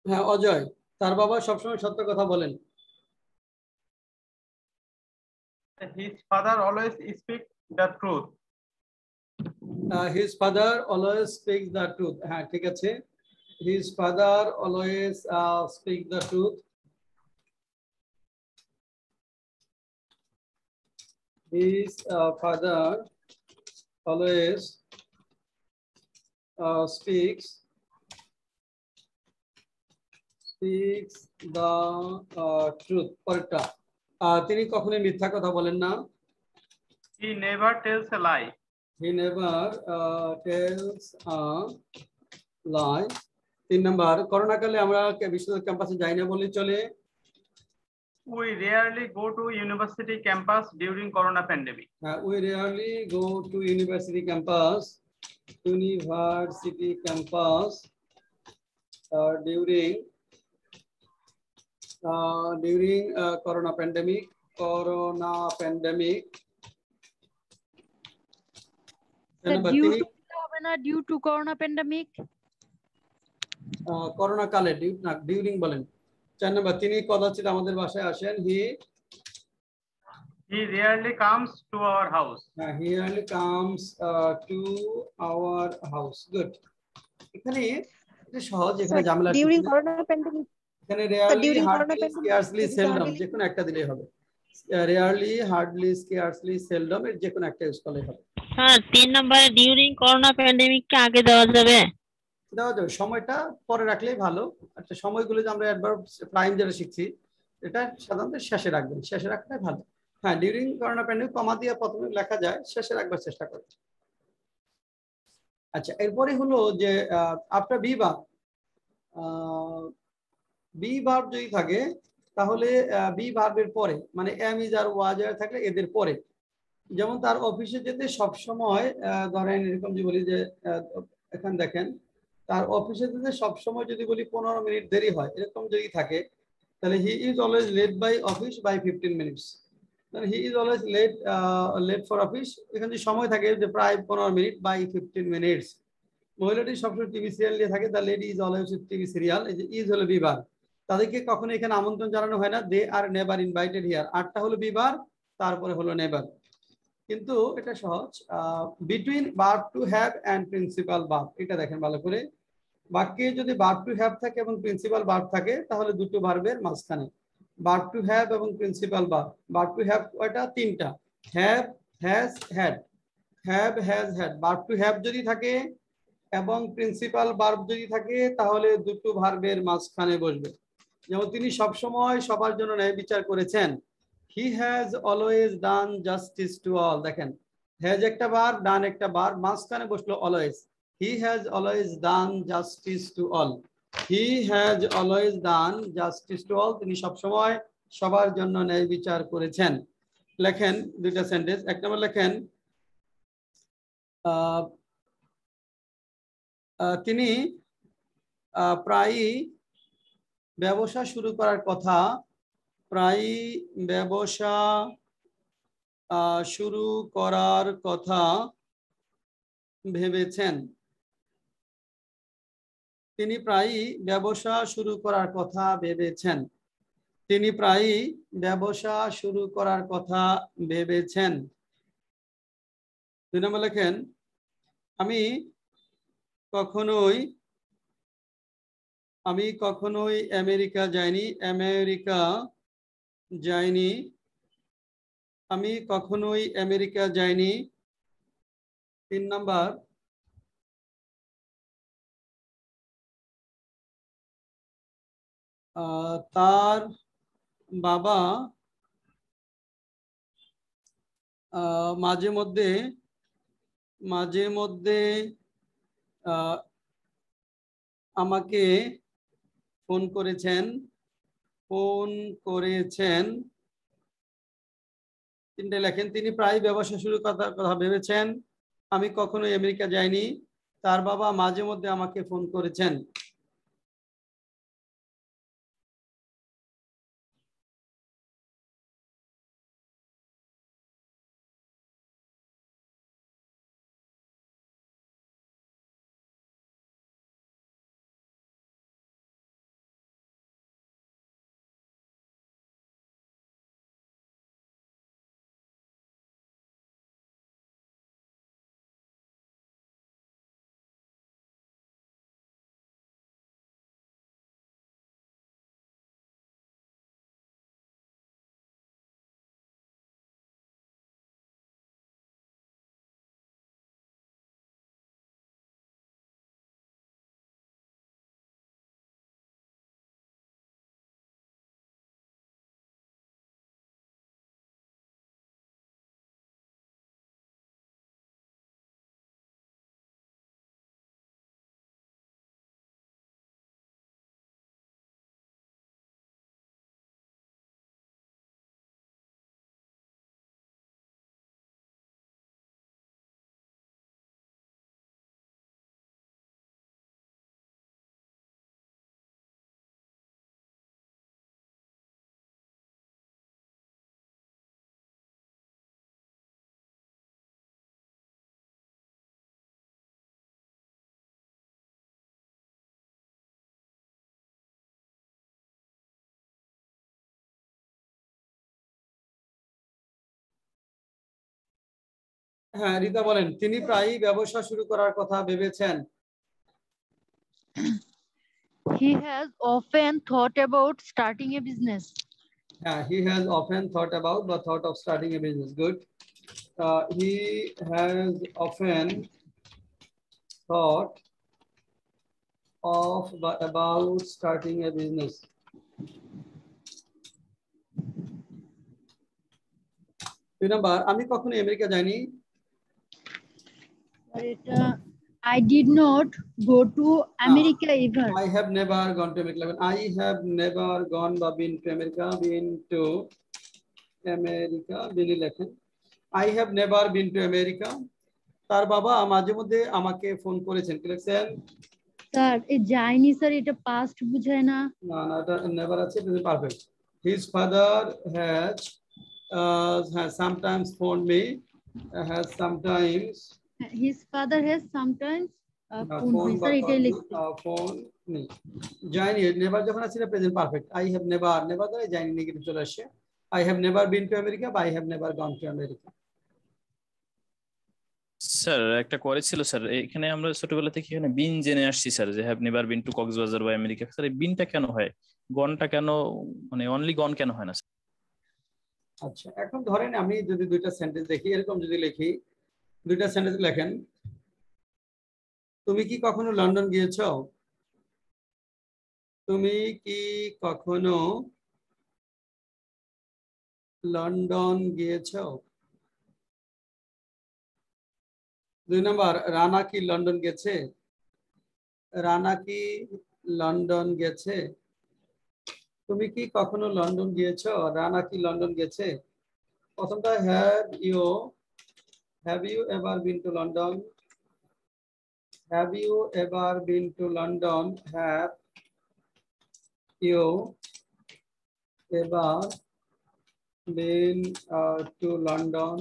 হ্যাঁ, অজয়, তার বাবা সবসময় সত্য কথা বলেন। His father always speaks the truth. His father always speaks the truth. হ্যাঁ, ঠিক আছে। His father always speaks the truth. His father always speaks the truth. পরেরটা, তিনি কখনোই মিথ্যা কথা বলেন না। He never tells a lie. He never tells a lie. 3 number, করোনাকালে আমরা বিশ্ববিদ্যালয় ক্যাম্পাসে যাই না বললে চলে। We rarely go to university campus during corona pandemic. We rarely go to university campus during corona pandemic. Due to corona pandemic. Corona কালে during বলেন। 4 নাম্বার, তিনি কদাচিৎ আমাদের বাসায় আসেন। He rarely comes to our house. He rarely comes to our house. Good. এখানে এটা সহজ, এখানে ঝামেলা ডিউরিং করোনা প্যান্ডেমিক, এখানে রেয়ারলি, হার্ডলি, স্কার্সলি, সেলডম যে কোনো একটা দিলেই হবে। রেয়ারলি, হার্ডলি, স্কার্সলি, সেলডম এর যে কোনো একটা ইউজ করলেই হবে। স্যার 3 নম্বরে ডিউরিং করোনা প্যান্ডেমিক কে আগে দেওয়া যাবে? দেওয়া যাবে, সময়টা পরে রাখলেই ভালো। আচ্ছা, সময়গুলো যে আমরা অ্যাডভার্ব প্রাইম যেটা শিখছি এটা সাধারণত শেষে রাখবেন, শেষে রাখলে ভালো। হ্যাঁ, ডিউরিং করোনা প্যান্ডেমিক কমা দিয়ে প্রথমে লেখা যায়, শেষে রাখবার চেষ্টা করবেন। আচ্ছা, এরপরে হলো যে after be verb, be verb যদি থাকে তাহলে বি ভার্বের পরে মানে এম ইজ আর ওয়াজ আর থাকলে এদের পরে, যেমন তার অফিসে যেতে সব সময় ধরেন এরকম যে বলি যে এখানে দেখেন তার অফিসে যেতে সব সময় যদি বলি 15 মিনিট দেরি হয়, এরকম যদি থাকে তাহলে he is always late by office by 15 minutes. তাহলে he is always late for office, এখানে যে সময় থাকে যে প্রায় 15 মিনিট বাই 15 মিনিটস। মহিলাটি সবসময় টিভি সিরিয়াল নিয়ে থাকে, the lady is always TV serial. এই যে ইজ হলো বিভার, তাদেরকে কখনো এখানে আমন্ত্রণ জানানো হয় না, they are never invited here. আরটা হলো বিভার, তারপরে হলো নেভার। কিন্তু এটা সহজ, between verb to have and principal verb, এটা দেখেন ভালো করে। বাক্যে যদি ভার্ব টু হ্যাভ থাকে এবং প্রিন্সিপাল ভার্ব থাকে তাহলে দুটো ভার্বের মাঝখানে ভার্ব টু হ্যাভ এবং principal verb. Verb to have কয়টা? 3টা, have, has, had. Have, has, had. Verb to have যদি থাকে এবং প্রিন্সিপাল ভার্ব যদি থাকে তাহলে দুটো ভার্বের মাঝখানে বসবে। যেমন তিনি সবসময় সবার জন্য ন্যায় বিচার করেছেন, he has always done justice to all. দেখেন, হ্যাজ একটা ভার্ব, ডান একটা ভার্ব, মাঝখানে বসলো always. He has always done justice to all. He has always done justice to all, তিনি সবসময় সবার জন্য ন্যায় বিচার করেছেন। লেখেন দুইটা সেন্টেন্স। 1 নম্বর লেখেন, তিনি প্রায়ই ব্যবসা শুরু করার কথা, প্রায়ই ব্যবসা শুরু করার কথা ভেবেছেন। তিনি প্রায়ই ব্যবসা শুরু করার কথা ভেবেছেন। তিনি প্রায়ই ব্যবসা শুরু করার কথা ভেবেছেন। 2 নম্বর লেখেন, আমি কখনোই আমেরিকা যাইনি। আমেরিকা যাইনি, আমি কখনোই আমেরিকা যাইনি। 3 নাম্বার, তার বাবা মাঝে মধ্যে আমাকে ফোন করেছেন। 3টে লেখেন, তিনি প্রায় ব্যবসা শুরু করার কথা ভেবেছেন, আমি কখনোই আমেরিকা যাইনি, তার বাবা মাঝে মধ্যে আমাকে ফোন করেছেন। হ্যাঁ রিতা বলেন, তিনি প্রায়ই ব্যবসা শুরু করার কথা ভেবেছেন। He has often thought about starting a business. He has often thought about the thought of starting a business. Good. He has often thought of about starting a business. দুই নাম্বার, আমি কখনো আমেরিকা যাইনি। I did not go to America either. I have never gone to America. I have never gone বা been to America. Been to America. Been লেখেন। I have never been to America. তার বাবা মাঝে মধ্যে আমাকে phone করেছেন। কি লিখছেন? স্যার এই যায়নি স্যার, এটা পাস্ট বুঝায় না। না না, এটা নেভার আছে, এটা perfect. His father has sometimes phoned me. Has sometimes. His father has sometimes phoned me. Sir এটাই লিখছি। ফোন নি। যায়নি, নেভার যখন আছে এটা present perfect. I have never, never দ্বারা যায়নি নেগেটিভ চলে আসে। I have never been to America বা I have never gone to America. Sir একটা কোয়েরি ছিল স্যার, এখানে আমরা ছোটবেলা থেকে এখানে বিন জেনে আসছি স্যার, যে have never been to Cox's Bazar বা আমেরিকা। স্যার এই বিনটা কেন হয়, গনটা কেন, মানে অনলি গন কেন হয় না স্যার? আচ্ছা, এখন ধরেন আমি যদি দুইটা সেন্টেন্স দেখি, এরকম যদি লিখি, দুইটা সেন্টেন্স লেখেন, তুমি কি কখনো লন্ডন গিয়েছো? তুমি কি কখনো লন্ডন গিয়েছো? দুই নাম্বার, রানা কি লন্ডন গেছে? রানা কি লন্ডন গেছে? তুমি কি কখনো লন্ডন গিয়েছো? রানা কি লন্ডন গেছে? প্রথমটা have you ever been to London? Have you ever been to London? Have you ever been to London?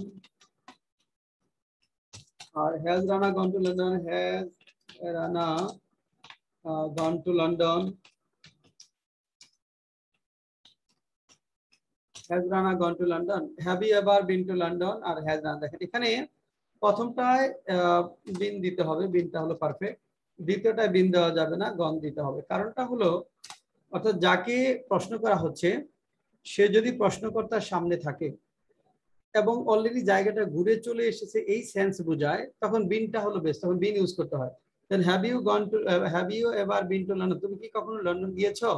আর has Rana gone to London? Has Rana gone to London? Has Rana gone to London? Have you ever been to London? আর has Rana, দেখেন এখানে প্রথমটায় বিন দিতে হবে, বিনটা হলো perfect. দ্বিতীয়টায় বিন দেওয়া যাবে না, গন দিতে হবে। কারণটা হলো, অর্থাৎ যাকে প্রশ্ন করা হচ্ছে সে যদি প্রশ্নকর্তার সামনে থাকে এবং অলরেডি জায়গাটা ঘুরে চলে এসেছে, এই সেন্স বোঝায়, তখন বিনটা হলো বেস্ট, তখন বিন ইউজ করতে হয়। Then have you ever been to London? তুমি কি কখনো লন্ডন গিয়েছো?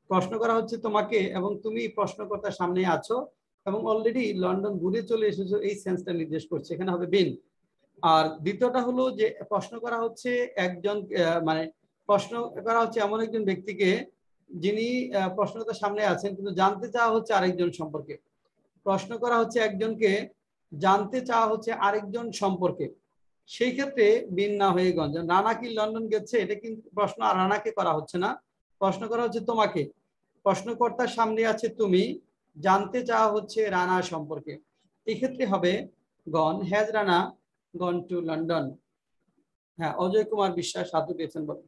প্রশ্ন করা হচ্ছে তোমাকে এবং তুমি প্রশ্নকর্তার সামনে আছো এবং অলরেডি লন্ডন ঘুরে চলে এসেছো, এই সেন্সটা নির্দেশ করছে, এখানে হবে বিন। আর দ্বিতীয়টা হলো যে প্রশ্ন করা হচ্ছে একজন, মানে প্রশ্ন করা হচ্ছে এমন একজন ব্যক্তিকে যিনি প্রশ্নকর্তার সামনে আছেন, কিন্তু জানতে চাওয়া হচ্ছে আরেকজন সম্পর্কে। প্রশ্ন করা হচ্ছে একজনকে, জানতে চাওয়া হচ্ছে আরেকজন সম্পর্কে, সেই ক্ষেত্রে বিন না হয়ে গঞ্জ। রানা কি লন্ডন গেছে, এটা কিন্তু প্রশ্ন আর রানাকে করা হচ্ছে না, প্রশ্ন করা হচ্ছে তোমাকে। প্রশ্নকর্তার সামনে আছে তুমি, জানতে চাওয়া হচ্ছে রানা সম্পর্কে, এই ক্ষেত্রে হবে gone. Has Rana gone to London? হ্যাঁ, অজয় কুমার বিশ্বাস সাথে পেয়েছেন, বলেন।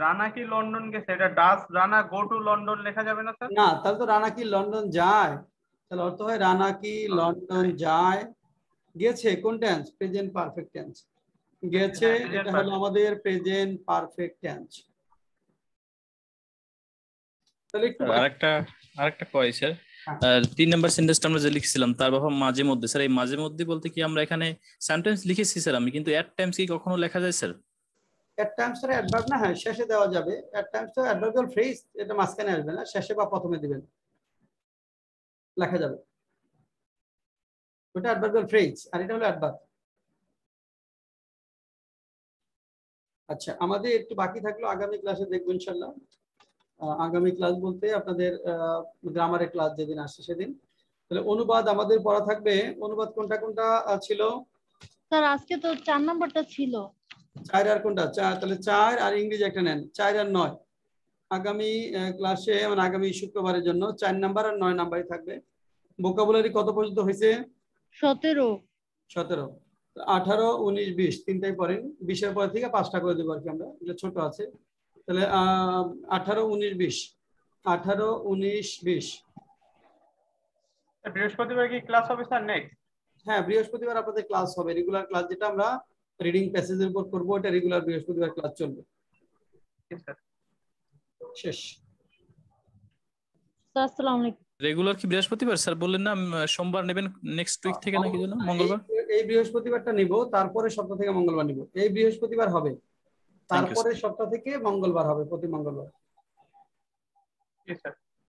রানা কি লন্ডন গেছে, এটা ডাস রানা গো টু লন্ডন লেখা যাবে না স্যার? না, তাহলে তো রানা কি লন্ডন যায়, তাহলে অর্থ হয় রানা কি লন্ডন যায়। গেছে কোন টেন্স? Present perfect tense. গেছে, এটা হলো আমাদের প্রেজেন্ট পারফেক্ট টেন্স। তাহলে একটু আরেকটা কয় স্যার, 3 নাম্বার সেন্টেন্সটা আমরা যে লিখছিলাম তার বাবা মাঝে মধ্যে, স্যার এই মাঝে মধ্যে বলতে কি আমরা এখানে সেন্টেন্স লিখেছি স্যার আমি, কিন্তু এট টাইমস কি কখনো লেখা যায় স্যার? এট টাইমস এর অ্যাডভার্ব না, হ্যাঁ শেষে দেওয়া যাবে। এট টাইমস তো অ্যাডভার্বিয়াল ফ্রেজ, এটা মাঝখানে আসবে না, শেষে বা প্রথমে দিবেন, লেখা যাবে। ওটা অ্যাডভার্বিয়াল ফ্রেজ আর এটা হলো অ্যাডভার্ব। আচ্ছা, আমাদের একটু বাকি থাকলো, আগামী ক্লাসে দেখবো ইনশাআল্লাহ। আগামী ক্লাস বলতে আপনাদের গ্রামারের ক্লাস যেদিন আসছে সেদিন। তাহলে অনুবাদ আমাদের পড়া থাকবে। অনুবাদ কোনটা কোনটা ছিল স্যার? আজকে তো 4 নম্বরটা ছিল। 4 আর কোনটা? 4, তাহলে 4 আর ইংরেজি একটা নেন, 4 আর 9। আগামী ক্লাসে, মানে আগামী শুক্রবারের জন্য 4 নাম্বার আর 9 নাম্বারই থাকবে। ভোকাবুলারি কত পর্যন্ত হয়েছে? 17। 17, 18, 19, 20 তিনটাই পড়েন। 20 এর পর থেকে 5টা করে দেবো আর কি আমরা, এটা ছোট আছে। তাহলে 18, 19, 20, 18, 19, 20। বৃহস্পতিবার কি ক্লাস হবে স্যার নেক্সট? হ্যাঁ বৃহস্পতিবার আপনাদের ক্লাস হবে, রেগুলার ক্লাস যেটা আমরা রিডিং প্যাসেজের উপর করব, এটা রেগুলার বৃহস্পতিবার ক্লাস চলবে। শেষ। স্যার আসসালামু আলাইকুম। রেগুলার কি বৃহস্পতিবার স্যার বললেন না? সোমবার নেবেন নেক্সট উইক থেকে নাকি যেন মঙ্গলবার? এই বৃহস্পতিবারটা নিব, তারপরে সপ্তাহ থেকে মঙ্গলবার নিব। এই বৃহস্পতিবার হবে, তারপরে সপ্তাহ থেকে মঙ্গলবার হবে, প্রতি মঙ্গলবার।